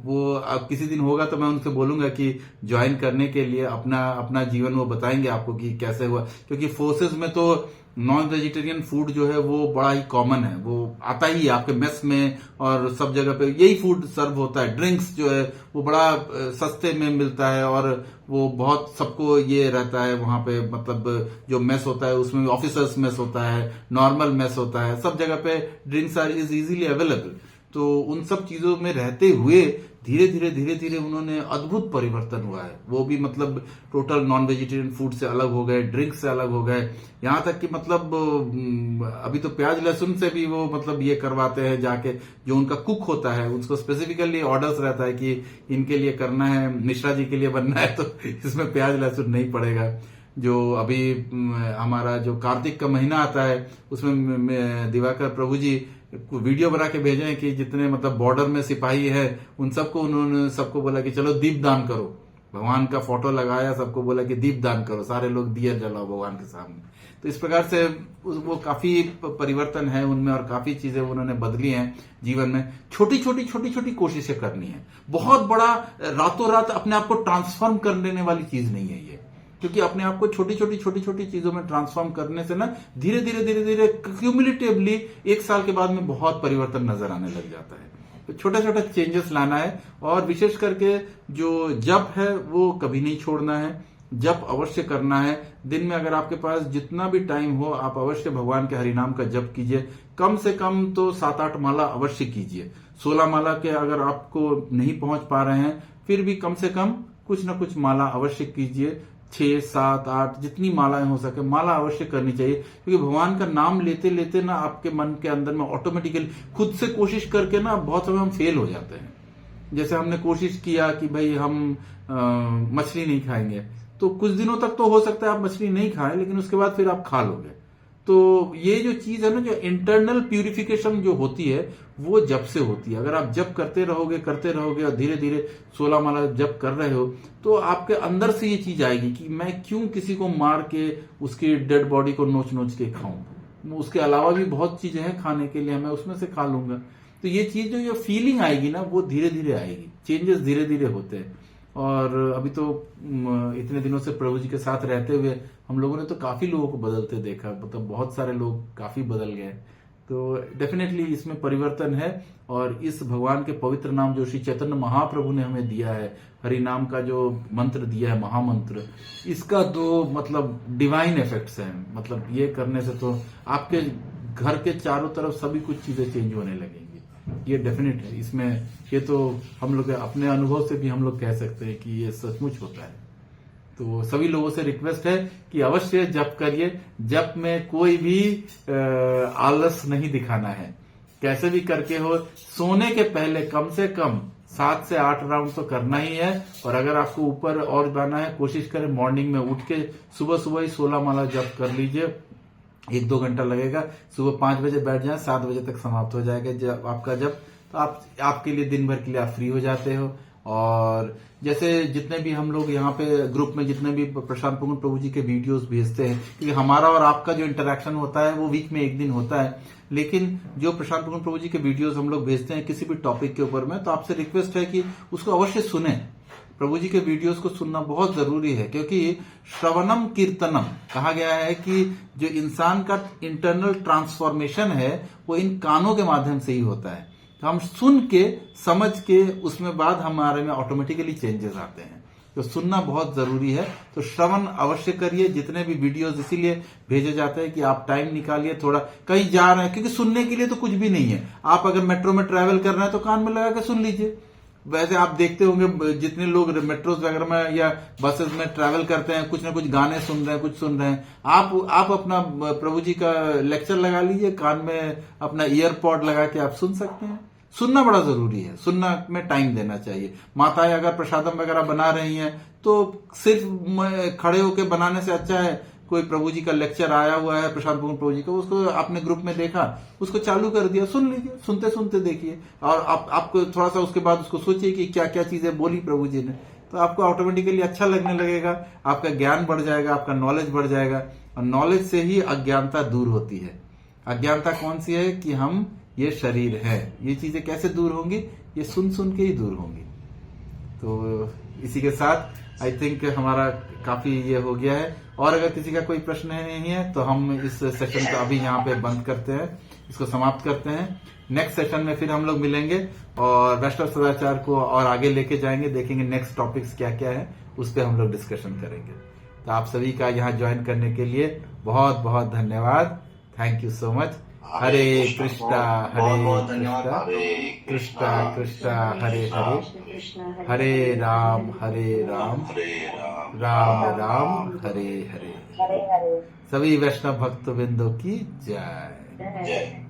वो अब किसी दिन होगा तो मैं उनसे बोलूंगा कि ज्वाइन करने के लिए अपना जीवन वो बताएंगे आपको कि कैसे हुआ। क्योंकि फोर्सेस में तो नॉन वेजिटेरियन फूड जो है वो बड़ा ही कॉमन है, वो आता ही है आपके मेस में और सब जगह पे यही फूड सर्व होता है। ड्रिंक्स जो है वो बड़ा सस्ते में मिलता है और वो बहुत सबको ये रहता है वहां पे, मतलब जो मेस होता है उसमें ऑफिसर्स मेस होता है, नॉर्मल मेस होता है, सब जगह पे drinks are is easily available. तो उन सब चीजों में रहते हुए धीरे धीरे उन्होंने अद्भुत परिवर्तन हुआ है। वो भी मतलब टोटल नॉन वेजिटेरियन फूड से अलग हो गए, ड्रिंक से अलग हो गए, यहाँ तक कि मतलब अभी तो प्याज लहसुन से भी वो मतलब ये करवाते हैं जाके। जो उनका कुक होता है उसको स्पेसिफिकली ऑर्डर्स रहता है कि इनके लिए करना है, मिश्रा जी के लिए बनना है तो इसमें प्याज लहसुन नहीं पड़ेगा। जो अभी हमारा जो कार्तिक का महीना आता है उसमें दिवाकर प्रभु जी वीडियो बना के भेजे हैं कि जितने मतलब बॉर्डर में सिपाही है उन सबको उन्होंने सबको बोला कि चलो दीप दान करो। भगवान का फोटो लगाया, सबको बोला कि दीप दान करो, सारे लोग दिया जलाओ भगवान के सामने। तो इस प्रकार से वो काफी परिवर्तन है उनमें और काफी चीजें उन्होंने बदली हैं जीवन में। छोटी छोटी कोशिशें करनी है, बहुत बड़ा रातों रात अपने आप को ट्रांसफॉर्म कर लेने वाली चीज नहीं है ये। क्योंकि अपने आप को छोटी छोटी चीजों में ट्रांसफॉर्म करने से ना धीरे धीरे क्यूमुलेटिवली एक साल के बाद में बहुत परिवर्तन नजर आने लग जाता है। तो छोटा चेंजेस लाना है। और विशेष करके जो जप है वो कभी नहीं छोड़ना है, जप अवश्य करना है। दिन में अगर आपके पास जितना भी टाइम हो आप अवश्य भगवान के हरिनाम का जप कीजिए। कम से कम तो 7-8 माला अवश्य कीजिए। 16 माला के अगर आपको नहीं पहुंच पा रहे हैं फिर भी कम से कम कुछ न कुछ माला अवश्य कीजिए। 6, 7, 8 जितनी मालाएं हो सके माला अवश्य करनी चाहिए। क्योंकि भगवान का नाम लेते लेते ना आपके मन के अंदर में ऑटोमेटिकली खुद से कोशिश करके ना बहुत समय हम फेल हो जाते हैं। जैसे हमने कोशिश किया कि भाई हम मछली नहीं खाएंगे, तो कुछ दिनों तक तो हो सकता है आप मछली नहीं खाएं, लेकिन उसके बाद फिर आप खा लोगे। तो ये जो चीज है ना, जो इंटरनल प्यूरिफिकेशन जो होती है वो जप से होती है। अगर आप जप करते रहोगे और धीरे धीरे 16 माला जप कर रहे हो तो आपके अंदर से ये चीज आएगी कि मैं क्यों किसी को मार के उसकी डेड बॉडी को नोच नोच के खाऊं, उसके अलावा भी बहुत चीजें हैं खाने के लिए, मैं उसमें से खा लूंगा। तो ये चीज जो ये फीलिंग आएगी ना वो धीरे धीरे आएगी, चेंजेस धीरे धीरे होते हैं। और अभी तो इतने दिनों से प्रभु जी के साथ रहते हुए हम लोगों ने तो काफी लोगों को बदलते देखा, मतलब बहुत सारे लोग काफी बदल गए। तो डेफिनेटली इसमें परिवर्तन है। और इस भगवान के पवित्र नाम जो श्री चैतन्य महाप्रभु ने हमें दिया है, हरि नाम का जो मंत्र दिया है, महामंत्र, इसका तो मतलब डिवाइन इफेक्ट्स हैं। मतलब ये करने से तो आपके घर के चारों तरफ सभी कुछ चीजें चेंज होने लगेंगी। ये डेफिनेट है, इसमें ये तो हम लोग अपने अनुभव से भी हम लोग कह सकते हैं कि ये सचमुच होता है। तो सभी लोगों से रिक्वेस्ट है कि अवश्य जप करिए। जप में कोई भी आलस नहीं दिखाना है, कैसे भी करके हो। सोने के पहले कम से कम 7 से 8 राउंड तो करना ही है। और अगर आपको ऊपर और जाना है, कोशिश करें मॉर्निंग में उठ के सुबह सुबह ही 16 माला जप कर लीजिए। 1-2 घंटा लगेगा। सुबह 5 बजे बैठ जाए, 7 बजे तक समाप्त हो जाएगा जब आपका जप। तो आपके लिए दिन भर के लिए आप फ्री हो जाते हो। और जैसे जितने भी हम लोग यहाँ पे ग्रुप में जितने भी प्रशांत पुंगन प्रभु जी के वीडियोस भेजते हैं, क्योंकि हमारा और आपका जो इंटरेक्शन होता है वो वीक में 1 दिन होता है, लेकिन जो प्रशांत पुंगन प्रभु जी के वीडियोस हम लोग भेजते हैं किसी भी टॉपिक के ऊपर में, तो आपसे रिक्वेस्ट है कि उसको अवश्य सुने। प्रभु जी के वीडियोस को सुनना बहुत जरूरी है, क्योंकि श्रवणम कीर्तनम कहा गया है कि जो इंसान का इंटरनल ट्रांसफॉर्मेशन है वो इन कानों के माध्यम से ही होता है। तो हम सुन के समझ के उसमें बाद हमारे में ऑटोमेटिकली चेंजेस आते हैं। तो सुनना बहुत जरूरी है। तो श्रवण अवश्य करिए। जितने भी वीडियोस इसीलिए भेजे जाते हैं कि आप टाइम निकालिए, थोड़ा कहीं जा रहे हैं, क्योंकि सुनने के लिए तो कुछ भी नहीं है। आप अगर मेट्रो में ट्रैवल कर रहे हैं तो कान में लगा के सुन लीजिए। वैसे आप देखते होंगे जितने लोग मेट्रोस वगैरह में या बसेस में ट्रैवल करते हैं, कुछ ना कुछ गाने सुन रहे हैं, कुछ सुन रहे हैं। आप अपना प्रभु जी का लेक्चर लगा लीजिए, कान में अपना ईयरपॉड लगा के आप सुन सकते हैं। सुनना बड़ा जरूरी है, सुनना में टाइम देना चाहिए। माताएं अगर प्रसादम वगैरह बना रही हैं तो सिर्फ खड़े होकर बनाने से अच्छा है कोई प्रभु जी का लेक्चर आया हुआ है, प्रशांत पुंगन प्रभु जी का, उसको आपने ग्रुप में देखा, उसको चालू कर दिया, सुन लीजिए, सुनते सुनते देखिए। और आपको थोड़ा सा उसके बाद उसको सोचिए कि क्या क्या चीजें बोली प्रभु जी ने, तो आपको ऑटोमेटिकली अच्छा लगने लगेगा। आपका ज्ञान बढ़ जाएगा, आपका नॉलेज बढ़ जाएगा। और नॉलेज से ही अज्ञानता दूर होती है। अज्ञानता कौन सी है कि हम ये शरीर है, ये चीजें कैसे दूर होंगी, ये सुन सुन के ही दूर होंगी। तो इसी के साथ आई थिंक हमारा काफी ये हो गया है। और अगर किसी का कोई प्रश्न नहीं है तो हम इस सेशन को अभी यहाँ पे बंद करते हैं, इसको समाप्त करते हैं। नेक्स्ट सेशन में फिर हम लोग मिलेंगे और वैष्णव सदाचार को और आगे लेके जाएंगे, देखेंगे नेक्स्ट टॉपिक्स क्या क्या है, उस पर हम लोग डिस्कशन करेंगे। तो आप सभी का यहाँ ज्वाइन करने के लिए बहुत बहुत धन्यवाद। Thank you so much. Hare Krishna Hare Krishna Krishna हरे हरे, हरे राम राम राम हरे हरे। सभी वैष्णव भक्त बिंदु की जय।